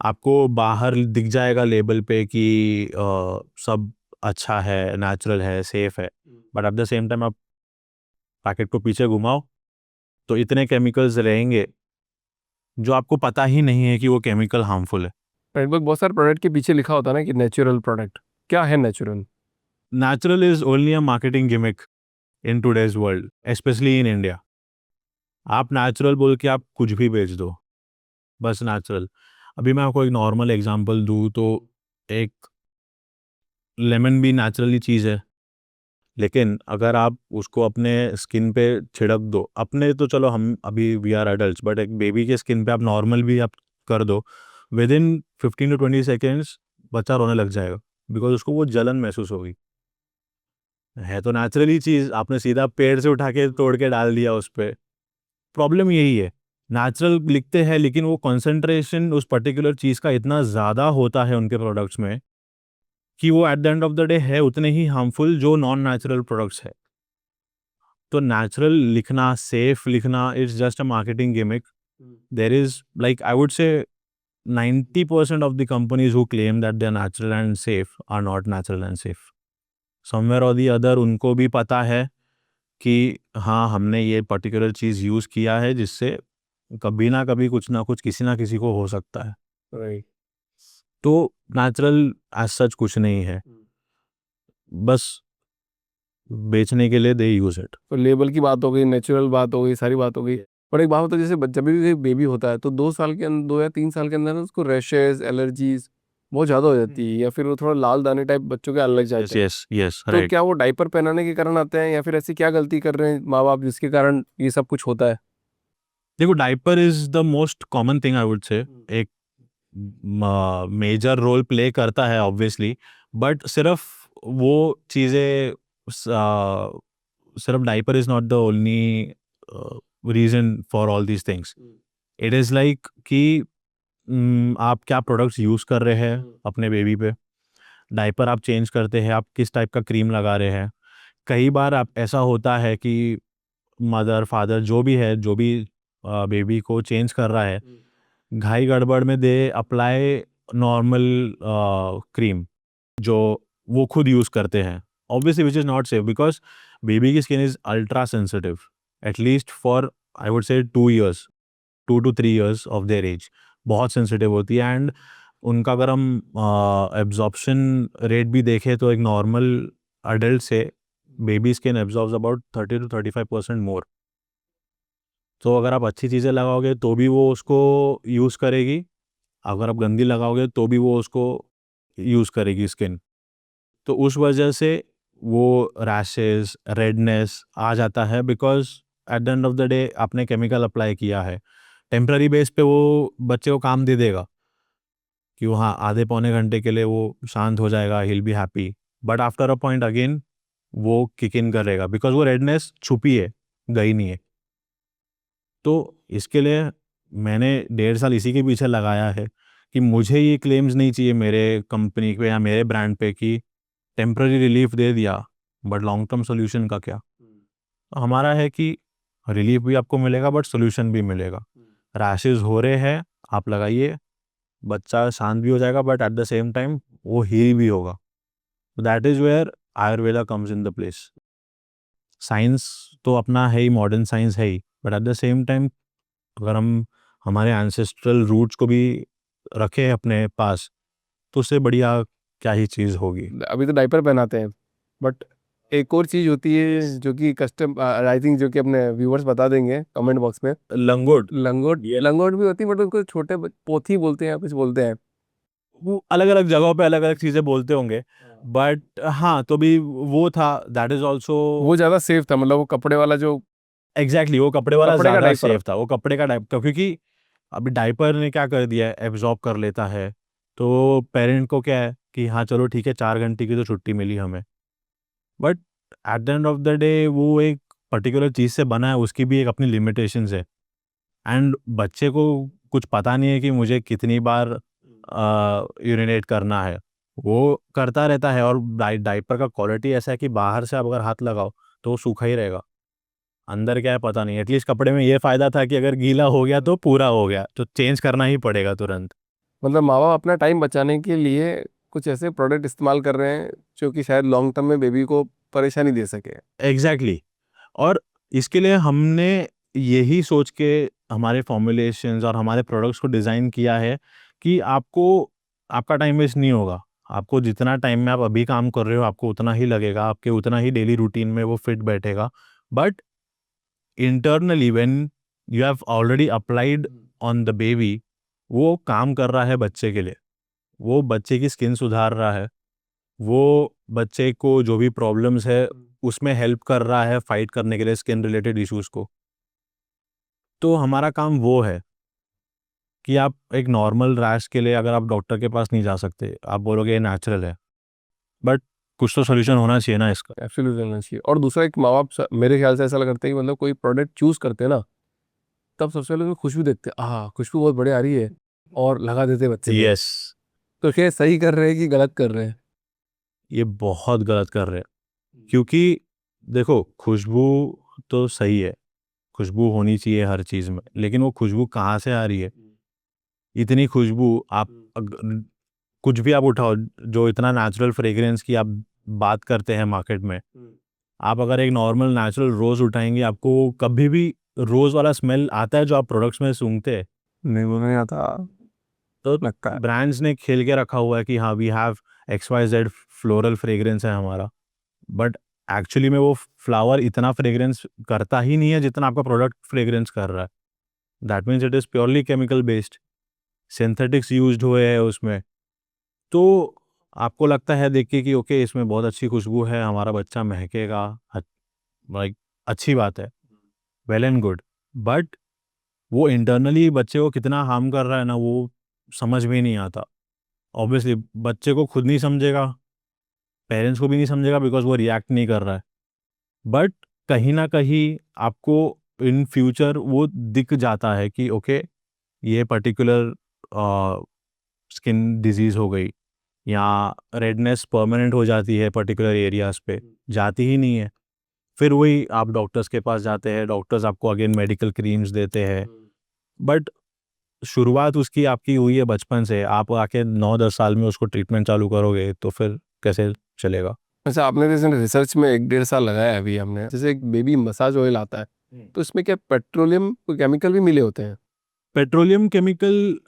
आपको बाहर दिख जाएगा लेबल पे कि सब अच्छा है, नेचुरल है, सेफ है, but at the same time आप पैकेट को पीछे घुमाओ तो इतने केमिकल्स रहेंगे जो आपको पता ही नहीं है कि वो केमिकल हार्मफुल है। बहुत सारे प्रोडक्ट के पीछे लिखा होता है ना कि नेचुरल प्रोडक्ट, क्या है natural? Natural is only a marketing gimmick in today's world, specially in India. आप नेचुरल बोल के आप कुछ भी बेच दो, बस नेचुरल। अभी मैं आपको एक नॉर्मल एग्जांपल दूँ तो एक लेमन भी नेचुरली चीज़ है, लेकिन अगर आप उसको अपने स्किन पे छिड़क दो, अपने तो चलो हम अभी वी आर एडल्ट्स, बट एक बेबी के स्किन पे आप नॉर्मल भी आप कर दो, विद इन 15 to 20 सेकेंड्स बच्चा रोने लग जाएगा, बिकॉज उसको वो जलन महसूस होगी। है तो नेचुरली चीज़, आपने सीधा पेड़ से उठा के तोड़ के डाल दिया उस पर। प्रॉब्लम यही है, नेचुरल लिखते हैं लेकिन वो कंसंट्रेशन उस पर्टिकुलर चीज़ का इतना ज़्यादा होता है उनके प्रोडक्ट्स में कि वो at the end of the day है उतने ही हार्मफुल जो नॉन नेचुरल प्रोडक्ट्स है। तो नेचुरल लिखना, सेफ लिखना is just a marketing gimmick. There is like I would say 90% of the companies who claim that they're natural and safe are not natural and safe. Somewhere or the other उनको भी पता है कि हाँ हमने ये particular चीज़ use किया है जिससे कभी ना कभी कुछ ना कुछ किसी ना किसी को हो सकता है। राइट। तो नेचुरल एज सच कुछ नहीं है, बस बेचने के लिए दे यूज़ इट। तो लेबल की बात हो गई, नेचुरल बात हो गई, सारी बात हो गई। पर एक बात होता है, जैसे जब भी बेबी होता है तो 2 साल के अंदर, 2 या 3 साल के अंदर ना उसको रैशेज, एलर्जीज बहुत ज़्यादा हो जाती है, या फिर वो थोड़ा लाल दाने टाइप बच्चों के आने लग यस जाते हैं। यस यस तो राइट। क्या वो डायपर पहनाने के कारण आते हैं, या फिर ऐसी क्या गलती कर रहे हैं माँ बाप जिसके कारण ये सब कुछ होता है? देखो diaper is the most common thing I would से। एक मेजर रोल प्ले करता है ऑब्वियसली, बट सिर्फ वो चीज़ें, सिर्फ diaper is not the only reason for all these things. It is like कि आप क्या प्रोडक्ट्स यूज़ कर रहे हैं अपने बेबी पे, डायपर आप चेंज करते हैं, आप किस टाइप का क्रीम लगा रहे हैं। कई बार आप ऐसा होता है कि मदर फादर जो भी है, जो भी बेबी को चेंज कर रहा है, घाई गड़बड़ में दे अप्लाई नॉर्मल क्रीम जो वो खुद यूज़ करते हैं, obviously which is not safe because baby की skin is ultra sensitive at least for I would say 2 years, 2 to 3 years of their age बहुत सेंसिटिव होती है। एंड उनका अगर हम एब्जॉर्प्शन रेट भी देखें तो एक नॉर्मल अडल्ट से baby skin absorbs about 30 to 35% मोर। तो अगर आप अच्छी चीज़ें लगाओगे तो भी वो उसको यूज़ करेगी, अगर आप गंदी लगाओगे तो भी वो उसको यूज़ करेगी स्किन। तो उस वजह से वो रैशेस, रेडनेस आ जाता है because at the end of the day आपने केमिकल अप्लाई किया है। टेम्पररी बेस पे वो बच्चे को काम दे देगा कि वो हाँ आधे पौने घंटे के लिए वो शांत हो जाएगा, he will be happy, but after a point again वो किक इन करेगा बिकॉज वो रेडनेस छुपी है, गई नहीं है। तो इसके लिए मैंने 1.5 साल इसी के पीछे लगाया है कि मुझे ये क्लेम्स नहीं चाहिए मेरे कंपनी पे या मेरे ब्रांड पे कि टेम्पररी रिलीफ दे दिया बट लॉन्ग टर्म सोल्यूशन का क्या। हमारा है कि रिलीफ भी आपको मिलेगा बट सोल्यूशन भी मिलेगा। रैशेज हो रहे हैं, आप लगाइए, बच्चा शांत भी हो जाएगा but at the same time वो हील भी होगा। That is where Ayurveda comes in the place. Science तो अपना है ही, मॉडर्न साइंस है ही, but at the same time अगर हम हमारे एंसेस्ट्रल रूट्स को भी रखें अपने पास तो उससे बढ़िया क्या ही चीज़ होगी। अभी तो डायपर पहनाते हैं, बट एक और चीज़ होती है जो कि कस्टम, आई थिंक जो कि अपने व्यूवर्स बता देंगे कमेंट बॉक्स में। लंगोट, लंगोट, लंगोट भी होती है, बट उसको छोटे पोथी बोलते हैं या कुछ बोलते हैं। वो अलग अलग जगहों पे अलग अलग चीज़ें बोलते होंगे, बट हाँ तो भी वो था, दैट इज़ ऑल्सो वो ज़्यादा सेफ था, मतलब वो कपड़े वाला जो एग्जैक्टली वो कपड़े वाला कपड़े का ज़्यादा डायपर। सेफ था, वो कपड़े का डायपर, क्योंकि अभी डायपर ने क्या कर दिया है, एब्जॉर्ब कर लेता है। तो पेरेंट को क्या है कि हाँ चलो ठीक है 4 घंटे की तो छुट्टी मिली हमें, but at the end of the day वो एक पर्टिकुलर चीज़ से बना है, उसकी भी एक अपनी लिमिटेशंस है। एंड बच्चे को कुछ पता नहीं है कि मुझे कितनी बार यूरिनेट करना है, वो करता रहता है। और डायपर का क्वालिटी ऐसा है कि बाहर से आप अगर हाथ लगाओ तो वो सूखा ही रहेगा, अंदर क्या है पता नहीं। एटलीस्ट कपड़े में ये फ़ायदा था कि अगर गीला हो गया तो पूरा हो गया, तो चेंज करना ही पड़ेगा तुरंत। मतलब माँ बाप अपना टाइम बचाने के लिए कुछ ऐसे प्रोडक्ट इस्तेमाल कर रहे हैं जो कि शायद लॉन्ग टर्म में बेबी को परेशानी दे सके। एग्जैक्टली और इसके लिए हमने यही सोच के हमारे फॉर्मुलेशंस और हमारे प्रोडक्ट्स को डिज़ाइन किया है कि आपको आपका टाइम वेस्ट नहीं होगा। आपको जितना टाइम में आप अभी काम कर रहे हो आपको उतना ही लगेगा, आपके उतना ही डेली रूटीन में वो फिट बैठेगा। But internally when you have already applied on the baby, वो काम कर रहा है बच्चे के लिए, वो बच्चे की स्किन सुधार रहा है, वो बच्चे को जो भी प्रॉब्लम्स है उसमें हेल्प कर रहा है फाइट करने के लिए स्किन रिलेटेड इश्यूज को। तो हमारा काम वो है कि आप एक नॉर्मल रैश के लिए अगर आप डॉक्टर के पास नहीं जा सकते, आप बोलोगे ये नेचुरल है, बट कुछ तो सोल्यूशन होना चाहिए ना इसका। एब्सोल्युटली रहना चाहिए। और दूसरा, एक माँ बाप मेरे ख्याल से ऐसा लगता है कि मतलब कोई प्रोडक्ट चूज करते हैं ना, तब सबसे पहले तो खुशबू देखते हैं, खुशबू बहुत बढ़िया आ रही है, और लगा देते हैं बच्चे पे। यस तो क्या सही कर रहे हैं कि गलत कर रहे हैं? ये बहुत गलत कर रहे हैं। क्योंकि देखो, खुशबू तो सही है, खुशबू होनी चाहिए हर चीज़ में, लेकिन वो खुशबू कहाँ से आ रही है? इतनी खुशबू आप कुछ भी आप उठाओ, जो इतना नेचुरल फ्रेग्रेंस की आप बात करते हैं मार्केट में, आप अगर एक नॉर्मल नेचुरल रोज़ उठाएंगे, आपको कभी भी रोज़ वाला स्मेल आता है जो आप प्रोडक्ट्स में सूंघते हैं? नहीं, वो नहीं आता तो लगता है। ब्रांड्स ने खेल के रखा हुआ है कि हाँ, we have XYZ floral fragrance है हमारा, बट एक्चुअली में वो फ्लावर इतना फ्रेग्रेंस करता ही नहीं है जितना आपका प्रोडक्ट फ्रेग्रेंस कर रहा है। That means it is purely chemical based, synthetics used हुए हैं उसमें। तो आपको लगता है देख के कि ओके, इसमें बहुत अच्छी खुशबू है, हमारा बच्चा महकेगा, लाइक अच्छी बात है, वेल एंड गुड, बट वो इंटरनली बच्चे को कितना हार्म कर रहा है ना, वो समझ में ही नहीं आता। ऑब्वियसली बच्चे को खुद नहीं समझेगा, पेरेंट्स को भी नहीं समझेगा, बिकॉज वो रिएक्ट नहीं कर रहा है, बट कहीं ना कहीं आपको इन फ्यूचर वो दिख जाता है कि ओके, ये पर्टिकुलर स्किन डिजीज हो गई, या रेडनेस परमानेंट हो जाती है पर्टिकुलर एरियाज पे, जाती ही नहीं है। फिर वही आप डॉक्टर्स के पास जाते हैं, डॉक्टर्स आपको अगेन मेडिकल क्रीम्स देते हैं, बट शुरुआत उसकी आपकी हुई है बचपन से, आप आके 9-10 साल में उसको ट्रीटमेंट चालू करोगे तो फिर कैसे चलेगा? अच्छा, आपने जैसे रिसर्च में 1-1.5 साल लगाया है अभी हमने, जैसे एक बेबी मसाज ऑयल आता है, तो इसमें क्या पेट्रोलियम केमिकल भी मिले होते हैं? पेट्रोलियम केमिकल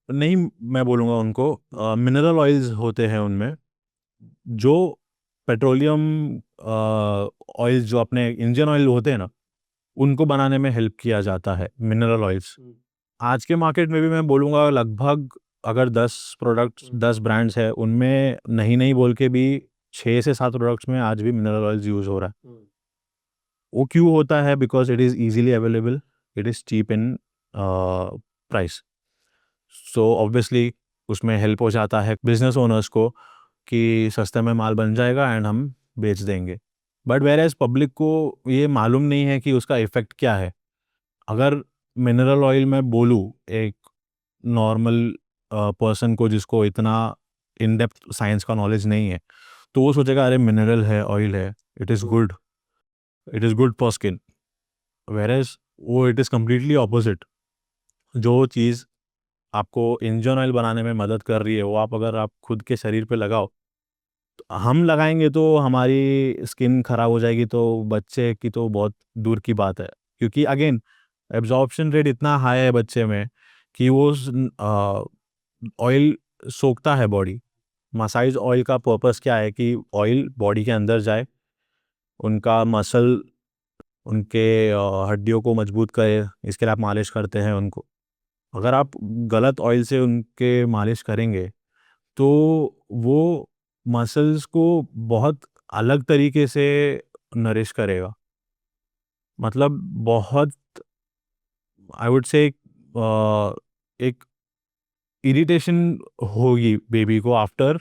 नहीं, मैं बोलूँगा उनको मिनरल ऑयल्स होते हैं उनमें, जो पेट्रोलियम ऑयल्स जो अपने इंजन ऑयल होते हैं ना, उनको बनाने में हेल्प किया जाता है, मिनरल ऑयल्स। आज के मार्केट में भी मैं बोलूँगा लगभग, अगर 10 प्रोडक्ट्स 10 ब्रांड्स है, उनमें नहीं नहीं बोल के भी 6 से 7 प्रोडक्ट्स में आज भी मिनरल ऑयल्स यूज़ हो रहा है। वो क्यों होता है? Because it is easily available, it is cheap in price, so obviously उसमें हेल्प हो जाता है बिजनेस ओनर्स को कि सस्ते में माल बन जाएगा एंड हम बेच देंगे। बट वेयर एज पब्लिक को ये मालूम नहीं है कि उसका इफ़ेक्ट क्या है। अगर मिनरल ऑयल मैं बोलूँ एक नॉर्मल पर्सन को, जिसको इतना इन डेप्थ साइंस का नॉलेज नहीं है, तो वो सोचेगा अरे मिनरल है, ऑयल है, it is good, it is good for skin. Whereas वो इट इज़ कम्प्लीटली ऑपोजिट। जो चीज़ आपको इंजन ऑयल बनाने में मदद कर रही है, वो आप अगर आप खुद के शरीर पे लगाओ, तो हम लगाएंगे तो हमारी स्किन खराब हो जाएगी, तो बच्चे की तो बहुत दूर की बात है। क्योंकि अगेन एब्जॉर्प्शन रेट इतना हाई है बच्चे में कि वो ऑयल सोखता है बॉडी। मसाज ऑयल का पर्पस क्या है कि ऑयल बॉडी के अंदर जाए, उनका मसल, उनके हड्डियों को मजबूत करे, इसके लिए आप मालिश करते हैं उनको। अगर आप गलत ऑयल से उनके मालिश करेंगे तो वो मसल्स को बहुत अलग तरीके से नरिश करेगा। मतलब बहुत, आई वुड से एक इरिटेशन होगी बेबी को after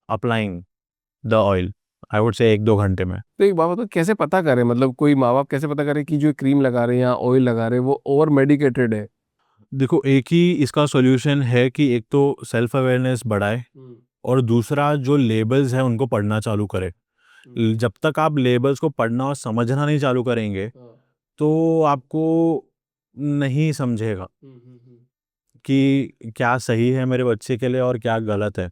applying the oil, I would से 1-2 घंटे में। तो एक बात बताओ, कैसे पता करें, मतलब कोई माँ बाप कैसे पता करे कि जो क्रीम लगा रहे हैं या ऑयल लगा रहे हैं वो ओवर मेडिकेटेड है? देखो, एक ही इसका सॉल्यूशन है कि एक तो सेल्फ अवेयरनेस बढ़ाए, और दूसरा जो लेबल्स हैं उनको पढ़ना चालू करे। जब तक आप लेबल्स को पढ़ना और समझना नहीं चालू करेंगे, तो आपको नहीं समझेगा कि क्या सही है मेरे बच्चे के लिए और क्या गलत है।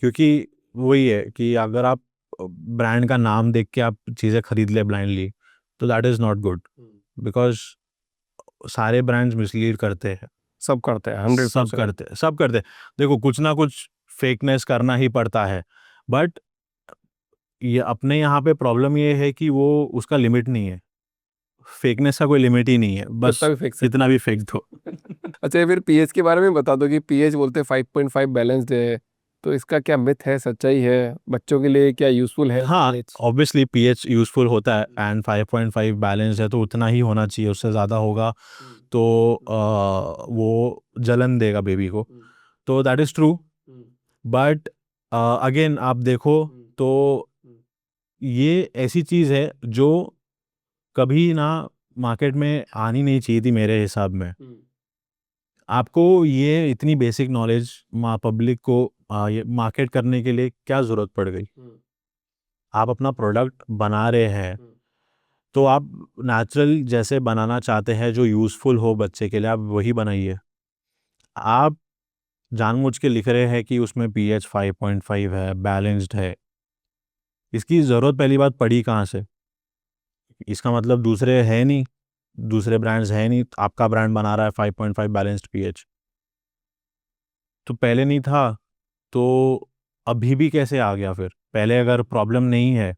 क्योंकि वही है कि अगर आप ब्रांड का नाम देख के आप चीज़ें खरीद ले ब्लाइंडली, तो that is not good, because सारे ब्रांड्स मिसलीड करते हैं। सब करते हैं 100%। सब करते हैं। देखो, कुछ ना कुछ फेकनेस करना ही पड़ता है, बट ये अपने यहाँ पे प्रॉब्लम ये है कि वो उसका लिमिट नहीं है। फेकनेस का कोई लिमिट ही नहीं है, कितना बस भी फेंक सकते कितना भी फेंक दो। अच्छा, फिर पीएच के बारे में बता दो कि पीएच बोलते हैं 5.5 बैलेंस्ड है, तो इसका क्या मिथ है, सच्चाई है? बच्चों के लिए क्या यूजफुल है हाँ, पीएच? ऑब्वियसली पीएच यूजफुल होता है, एंड 5.5 बैलेंस है तो उतना ही होना चाहिए। उससे ज़्यादा होगा तो वो जलन देगा बेबी को, तो that is true. But again आप देखो तो ये ऐसी चीज़ है जो कभी ना मार्केट में आनी नहीं चाहिए थी मेरे हिसाब में। आपको ये इतनी बेसिक नॉलेज पब्लिक को ये मार्केट करने के लिए क्या ज़रूरत पड़ गई? आप अपना प्रोडक्ट बना रहे हैं तो आप नेचुरल जैसे बनाना चाहते हैं जो यूज़फुल हो बच्चे के लिए, आप वही बनाइए। आप जानबूझ के लिख रहे हैं कि उसमें पीएच 5.5 है, बैलेंस्ड है। इसकी ज़रूरत पहली बात पड़ी कहाँ से? इसका मतलब दूसरे है नहीं, दूसरे ब्रांड्स है नहीं, आपका ब्रांड बना रहा है 5.5 बैलेंस्ड पीएच। तो पहले नहीं था, तो अभी भी कैसे आ गया फिर? पहले अगर प्रॉब्लम नहीं है,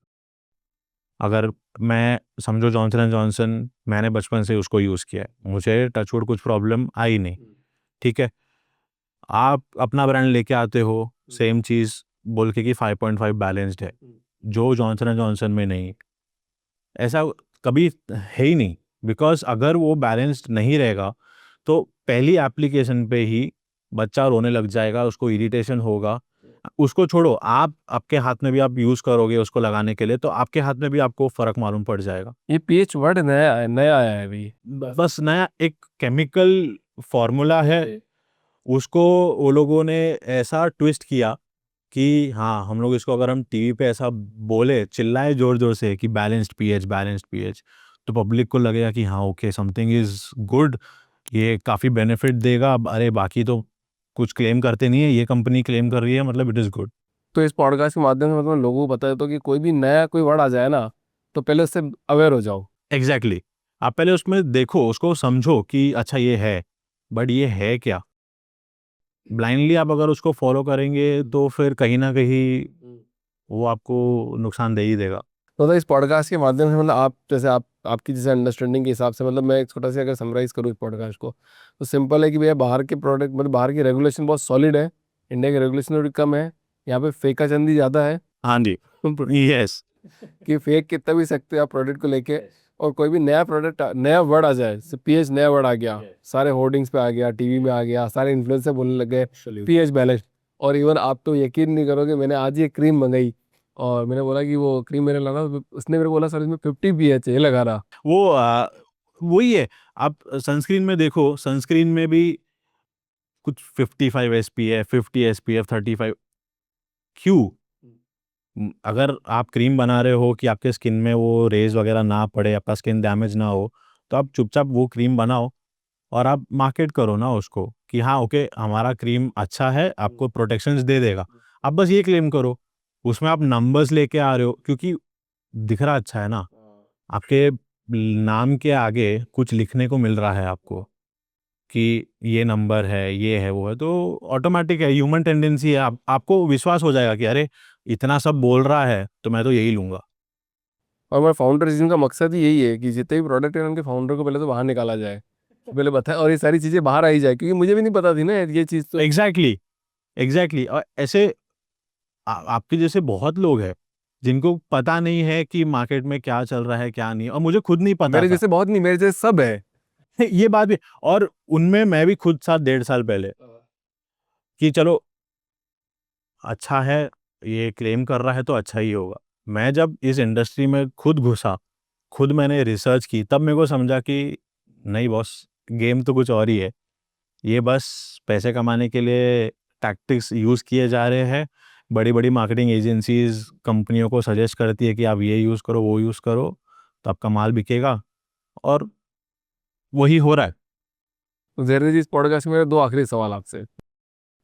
अगर मैं समझो जॉनसन एंड जॉनसन मैंने बचपन से उसको यूज़ किया है, मुझे टचवुड कुछ प्रॉब्लम आई नहीं, ठीक है? आप अपना ब्रांड लेके आते हो, सेम चीज़ बोल के कि 5.5 बैलेंस्ड है, जो जॉनसन एंड जॉनसन में नहीं। ऐसा कभी है ही नहीं, बिकॉज़ अगर वो बैलेंस्ड नहीं रहेगा, तो पहली एप्लीकेशन पे ही बच्चा रोने लग जाएगा, उसको इरिटेशन होगा। उसको छोड़ो, आपके हाथ में भी आप यूज़ करोगे उसको लगाने के लिए, तो आपके हाथ में भी आपको फ़र्क मालूम पड़ जाएगा। ये पीएच वर्ड नया आया है अभी। बस नया एक केमिकल फ़ॉर्मूला है, उसको वो लोगों ने ऐसा ट्विस्ट किया कि हाँ, हम लोग इसको अगर हम टीवी पे ऐसा बोले, चिल्लाए ज़ोर-ज़ोर से कि बैलेंस्ड पीएच, तो पब्लिक को लगेगा कि हाँ, ओके समथिंग इज़ गुड, ये काफ़ी बेनिफिट देगा। अब अरे बाकी तो कुछ क्लेम करते नहीं है, ये कंपनी क्लेम कर रही है मतलब इट इज़ गुड। तो इस पॉडकास्ट के माध्यम से मतलब लोगों को बता देता हूँ कि कोई भी नया कोई वर्ड आ जाए ना, तो पहले उससे अवेयर हो जाओ। एग्ज़ैक्टली, आप पहले उसमें देखो, उसको समझो कि अच्छा ये है, बट ये है क्या? ब्लाइंडली आप अगर उसको फ़ॉलो करेंगे, तो फिर कहीं न कहीं वो आपको नुकसान दे ही देगा। तो इस पॉडकास्ट के माध्यम से मतलब आप जैसे आपकी जैसे अंडरस्टैंडिंग के हिसाब से मतलब मैं एक छोटा सा अगर समराइज करूँ इस पॉडकास्ट को, तो सिंपल है कि भैया बाहर के प्रोडक्ट मतलब बाहर की रेगुलेशन बहुत सॉलिड है, इंडिया की रेगुलेशन थोड़ी कम है, यहाँ पे फेका चंदी ज़्यादा है। हाँ जी, येस। कि फेक कितना भी सकते हो आप प्रोडक्ट को लेके, और कोई भी नया प्रोडक्ट नया वर्ड आ जाए, पीएच नया वर्ड आ गया, सारे होर्डिंग्स पे आ गया, टीवी में आ गया, सारे इन्फ्लुएंसर बोलने लग गए पीएच बैलेंस। और इवन आप तो यकीन नहीं करोगे, मैंने आज ही एक क्रीम मंगाई और मैंने बोला कि वो क्रीम मेरे लाना, उसने मेरे को बोला सर इसमें 50 पीएच है, ये लगा रहा। वो वही है, आप सनस्क्रीन में देखो, सनस्क्रीन में भी कुछ 55 एसपीएफ, 50 एसपीएफ, 35, क्यों? अगर आप क्रीम बना रहे हो कि आपके स्किन में वो रेज़ वगैरह ना पड़े, आपका स्किन डैमेज ना हो, तो आप चुपचाप वो क्रीम बनाओ और आप मार्केट करो ना उसको कि हाँ, ओके हमारा क्रीम अच्छा है, आपको प्रोटेक्शंस दे देगा। आप बस ये क्लेम करो, उसमें आप नंबर्स लेके आ रहे हो क्योंकि दिख रहा अच्छा है ना, आपके नाम के आगे कुछ लिखने को मिल रहा है आपको कि ये नंबर है, ये है, वो है, तो ऑटोमैटिक है, ह्यूमन टेंडेंसी है, आपको विश्वास हो जाएगा कि अरे! इतना सब बोल रहा है, तो मैं तो यही लूँगा। और हमारे फाउंडर जिनका मकसद ही यही है कि जितने भी प्रोडक्ट है उनके फाउंडर को पहले तो बाहर निकाला जाए, पहले बताए और ये सारी चीज़ें बाहर आई जाए, क्योंकि मुझे भी नहीं पता थी ना ये चीज़ तो। एग्ज़ैक्टली, एग्ज़ैक्टली, और ऐसे आपके जैसे बहुत लोग हैं, जिनको पता नहीं है कि मार्केट में क्या चल रहा है, क्या नहीं, और मुझे खुद नहीं पता मेरे था। जैसे बहुत नहीं, मेरे जैसे सब है। ये बात भी, और उनमें मैं भी खुद था 1.5 साल पहले कि चलो अच्छा है, ये क्लेम कर रहा है तो अच्छा ही होगा। मैं जब इस इंडस्ट्री में खुद घुसा, खुद मैंने रिसर्च की, तब मेरे को समझा कि नहीं बॉस, गेम तो कुछ और ही है। ये बस पैसे कमाने के लिए टैक्टिक्स यूज़ किए जा रहे हैं। बड़ी-बड़ी मार्केटिंग एजेंसीज़ कंपनियों को सजेस्ट करती है कि आप ये यूज़ करो, वो यूज़ करो, तो आपका माल बिकेगा, और वही हो रहा है। तो धीरे धीरे इस पॉडकास्ट में मेरे दो आखिरी सवाल आपसे।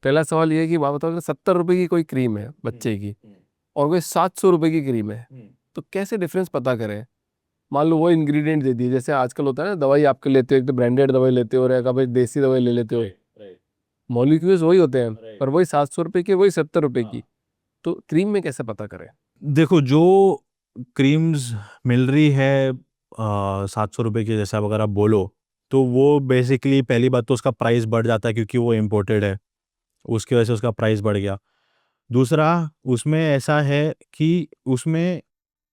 पहला सवाल ये है कि आप बताओ कि 70 रुपए की कोई क्रीम है बच्चे की और कोई 700 रुपए की क्रीम है, तो कैसे डिफरेंस पता करें? मान लो वो इंग्रेडिएंट दे दिए, जैसे आजकल होता है ना, दवाई आपके लेते हो, एक तो ब्रांडेड दवाई लेते हो और एक आप देसी दवाई ले लेते हो, मॉलिक्यूल्स वही होते हैं पर वही 700 रुपए की, वही 70 रुपए की, तो क्रीम में कैसे पता करें? देखो, जो क्रीम्स मिल रही है 700 रुपए की, जैसे आप अगर आप बोलो, तो वो बेसिकली पहली बात तो उसका प्राइस बढ़ जाता है क्योंकि वो इम्पोर्टेड है, उसकी वजह से उसका प्राइस बढ़ गया। दूसरा, उसमें ऐसा है कि उसमें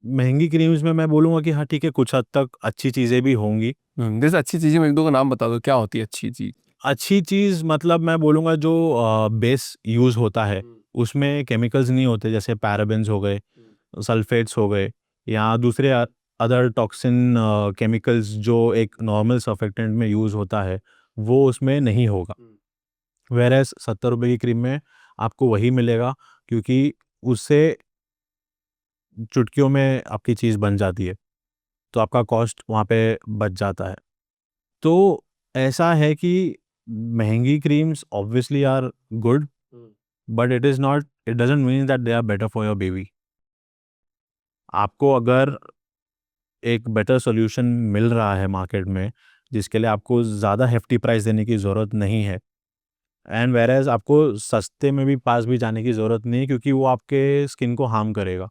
महँगी क्रीम्स में मैं बोलूँगा कि हाँ ठीक है, कुछ हद तक अच्छी चीज़ें भी होंगी। जैसे अच्छी चीजें में एक दो का नाम बता दो, क्या होती है अच्छी चीज? अच्छी चीज़ मतलब मैं बोलूँगा जो बेस यूज़ होता है, उसमें केमिकल्स नहीं होते, जैसे पैराबेन्स हो गए, सल्फेट्स हो गए, या दूसरे अदर टॉक्सिन केमिकल्स जो एक नॉर्मल सर्फेक्टेंट में यूज़ होता है, वो उसमें नहीं होगा। वेरएस 70 रुपये की क्रीम में आपको वही मिलेगा, क्योंकि उससे चुटकियों में आपकी चीज़ बन जाती है, तो आपका कॉस्ट वहाँ पे बच जाता है। तो ऐसा है कि महंगी creams obviously are good, but it doesn't mean that they are better for your baby. आपको अगर एक बेटर सॉल्यूशन मिल रहा है मार्केट में, जिसके लिए आपको ज़्यादा हेफ्टी प्राइस देने की ज़रूरत नहीं है, एंड वेरएज़ आपको सस्ते में भी पास भी जाने की ज़रूरत नहीं है, क्योंकि वो आपके स्किन को हार्म करेगा।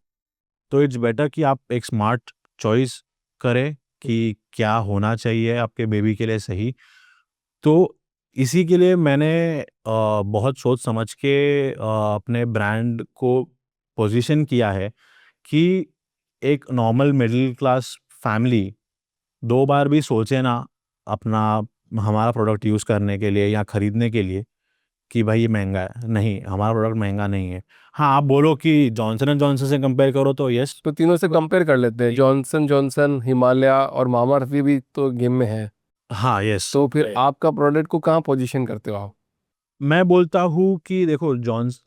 तो इट्स बेटर कि आप एक स्मार्ट चॉइस करें कि क्या होना चाहिए आपके बेबी के लिए सही। तो इसी के लिए मैंने बहुत सोच समझ के अपने ब्रांड को पोजीशन किया है कि एक नॉर्मल मिडिल क्लास फैमिली 2 बार भी सोचे ना अपना हमारा प्रोडक्ट यूज़ करने के लिए या खरीदने के लिए कि भाई ये महंगा है। नहीं, हमारा प्रोडक्ट महंगा नहीं है। हाँ, आप बोलो कि जॉनसन एंड जॉनसन से कंपेयर करो तो यस। तो तीनों से कंपेयर कर लेते हैं, जॉनसन जॉनसन, हिमालय और मामाअर्थ भी तो गेम में है। हाँ, यस। तो फिर आपका प्रोडक्ट को कहाँ पोजीशन करते हो आप? मैं बोलता हूँ कि देखो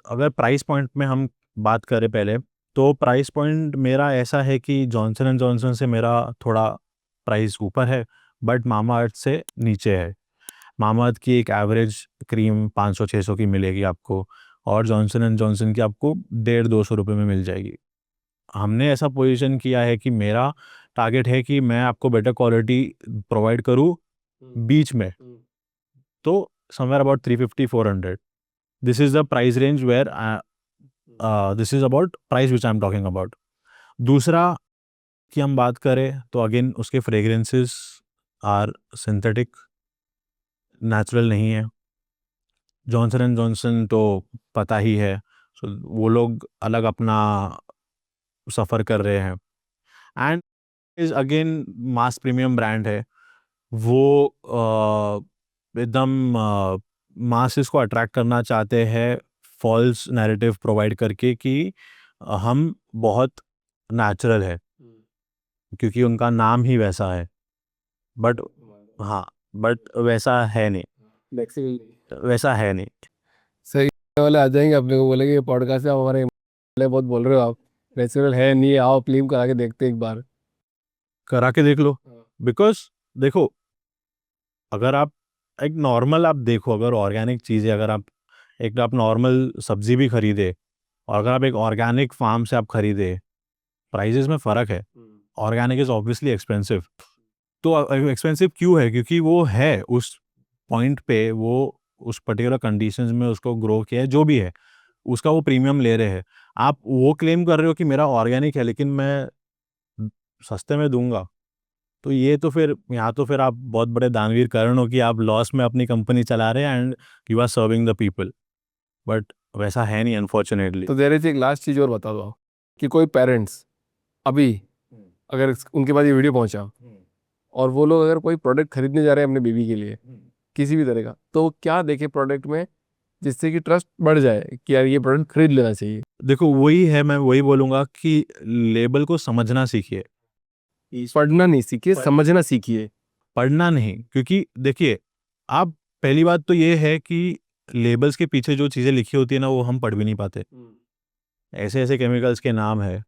अगर प्राइस पॉइंट में हम बात करें पहले, तो प्राइस पॉइंट मेरा ऐसा है कि जॉनसन एंड जॉनसन से मेरा थोड़ा प्राइस ऊपर है, बट मामाअर्थ से नीचे है। मामाअर्थ की एक एवरेज क्रीम 500-600 की मिलेगी आपको, और जॉनसन एंड जॉनसन की आपको 150-200 रुपये में मिल जाएगी। हमने ऐसा पोजीशन किया है कि मेरा टारगेट है कि मैं आपको बेटर क्वालिटी प्रोवाइड करूँ बीच में, तो somewhere about 350-400। This is the price range where this is about price which I am talking about. दूसरा की हम बात करें तो अगेन उसके फ्रेग्रेंसेस आर सिंथेटिक, नेचुरल नहीं है। जॉनसन एंड जॉनसन तो पता ही है, so वो लोग अलग अपना सफ़र कर रहे हैं, and is again mass premium brand है। वो एकदम मासेस को अट्रैक्ट करना चाहते हैं फॉल्स नैरेटिव प्रोवाइड करके कि हम बहुत नेचुरल है, क्योंकि उनका नाम ही वैसा है। बट हाँ, बट वैसा है नहीं, वैसा है नहीं। सही वाले आ जाएंगे अपने को, बोलेंगे ये पॉडकास्ट से आप हमारे वाले बहुत बोल रहे हो, आप नेचुरल है नहीं है, आओ क्लीम करा के देखते हैं एक बार। करा के देख लो, बिकॉज देखो, अगर आप एक नॉर्मल आप देखो, अगर ऑर्गेनिक चीज़ें, अगर आप एक आप नॉर्मल सब्जी भी खरीदे, और अगर आप एक ऑर्गेनिक फार्म से आप खरीदे, प्राइजेस में फ़र्क है। Organic is obviously expensive. तो एक्सपेंसिव क्यों है? क्योंकि वो है उस पॉइंट पे, वो उस पर्टिकुलर कंडीशंस में उसको ग्रो किया है, जो भी है, उसका वो प्रीमियम ले रहे हैं। आप वो क्लेम कर रहे हो कि मेरा ऑर्गेनिक है, लेकिन मैं सस्ते में दूँगा। तो ये तो फिर यहाँ तो फिर आप बहुत बड़े दानवीर कर्ण हो कि आप लॉस में अपनी कंपनी चला रहे हैं and you are serving the people, but वैसा है नहीं अनफॉर्चुनेटली। तो देर से एक लास्ट चीज़ और बता दो आप, कि कोई पेरेंट्स अभी अगर उनके पास ये वीडियो पहुंचा और वो लोग अगर कोई प्रोडक्ट खरीदने जा रहे हैं अपने बेबी के लिए किसी भी तरह का, तो क्या देखे प्रोडक्ट में जिससे कि ट्रस्ट बढ़ जाए कि यार ये प्रोडक्ट खरीद लेना चाहिए? देखो वही है, मैं वही बोलूँगा कि लेबल को समझना सीखिए, पढ़ना नहीं सीखिए, समझना सीखिए। पढ़ना नहीं। क्योंकि देखिए, आप पहली बात तो ये है कि लेबल्स के पीछे जो चीज़ें लिखी होती है ना, वो हम पढ़ भी नहीं पाते। ऐसे ऐसे केमिकल्स के नाम है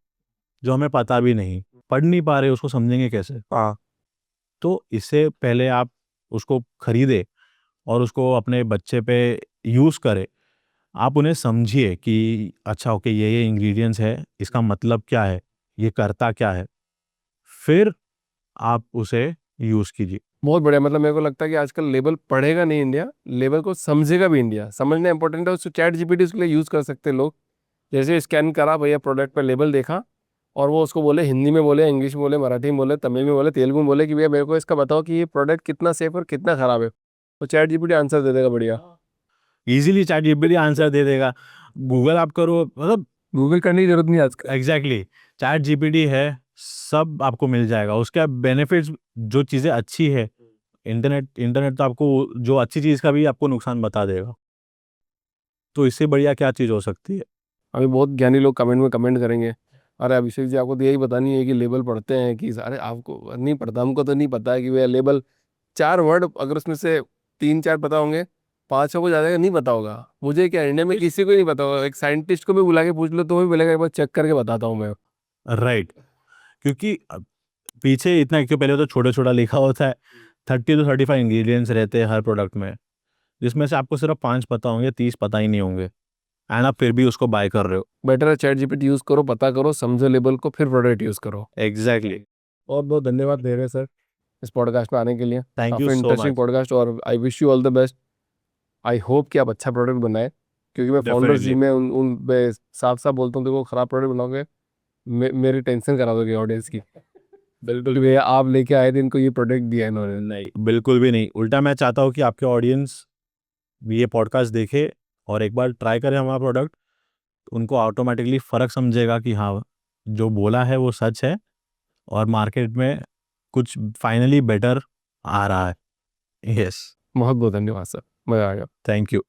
जो हमें पता भी नहीं, पढ़ नहीं पा रहे, उसको समझेंगे कैसे? हाँ। तो इससे पहले आप उसको खरीदे और उसको अपने बच्चे पे यूज़ करें। आप उन्हें समझिए कि अच्छा ओके, ये इंग्रेडिएंट्स है, इसका मतलब क्या है, ये करता क्या है, फिर आप उसे यूज़ कीजिए। बहुत बढ़िया, मतलब मेरे को लगता है कि आजकल लेबल पढ़ेगा नहीं इंडिया, लेबल को समझेगा भी इंडिया। समझना इंपॉर्टेंट है, उसको चैट जीपीटी उसके लिए यूज़ कर सकते हैं लोग। जैसे स्कैन करा भैया, प्रोडक्ट पर लेबल देखा, और वो उसको बोले, हिंदी में बोले, इंग्लिश में बोले, मराठी में बोले, तमिल में बोले, तेलुगु में बोले कि भैया मेरे को इसका बताओ कि ये प्रोडक्ट कितना सेफ और कितना खराब है, तो चैट जीपीटी आंसर दे देगा बढ़िया। ईज़िली चैट जीपीटी आंसर दे देगा। गूगल आप करो, मतलब गूगल करने की जरूरत नहीं आजकल। एग्ज़ैक्टली, चैट जीपीटी है, सब आपको मिल जाएगा। उसका बेनिफिट्स, जो चीज़ें अच्छी है, इंटरनेट इंटरनेट तो आपको जो अच्छी चीज़ का भी आपको नुकसान बता देगा। तो इससे बढ़िया क्या चीज़ हो सकती है? अभी बहुत ज्ञानी लोग कमेंट में कमेंट करेंगे, अरे अभिषेक जी आपको तो यही बतानी है कि लेबल पढ़ते हैं कि, अरे आपको नहीं पढ़ता, हमको तो नहीं पता है कि भैया लेबल 4 वर्ड अगर उसमें से 3-4 पता होंगे, 500 को ज़्यादा का नहीं पता होगा। मुझे क्या, इंडिया में किसी को ही नहीं पता होगा। एक साइंटिस्ट को भी बुला के पूछ लो तो वो भी बोलेगा एक बार चेक करके बताता हूँ मैं। राइट, क्योंकि पीछे इतना, एक तो पहले तो छोटा-छोटा लिखा होता है, 30 to 35 इंग्रीडिएंट्स रहते हैं हर प्रोडक्ट में, जिसमें से आपको सिर्फ 5 पता होंगे, 30 पता ही नहीं होंगे, एंड आप फिर भी उसको बाय कर रहे हो। बेटर है चैट जीपीटी यूज़ करो, पता करो, समझो लेबल को, फिर प्रोडक्ट यूज़ करो। एग्जैक्टली। बहुत बहुत धन्यवाद दे रहे सर इस पॉडकास्ट में आने के लिए। थैंक यू काफ़ी सो इंटरेस्टिंग मच। पॉडकास्ट, और I wish you all the best. I hope कि आप अच्छा प्रोडक्ट बनाए, क्योंकि मैं फाउंडर्स जी डेफिनेटली। में उन पे साफ साफ बोलता हूँ, देखो खराब प्रोडक्ट बनाओगे मेरी टेंशन करा दोगे ऑडियंस की। बिल्कुल भैया, आप लेके आए थे इनको ये प्रोडक्ट दिया इन्होंने। नहीं, बिल्कुल भी नहीं। उल्टा मैं चाहता हूँ कि आपके ऑडियंस ये पॉडकास्ट देखे और एक बार ट्राई करें हमारा प्रोडक्ट, उनको ऑटोमेटिकली फ़र्क समझेगा कि हाँ, जो बोला है वो सच है, और मार्केट में कुछ फाइनली बेटर आ रहा है। यस। बहुत बहुत धन्यवाद सर, मजा आ गया। Thank you.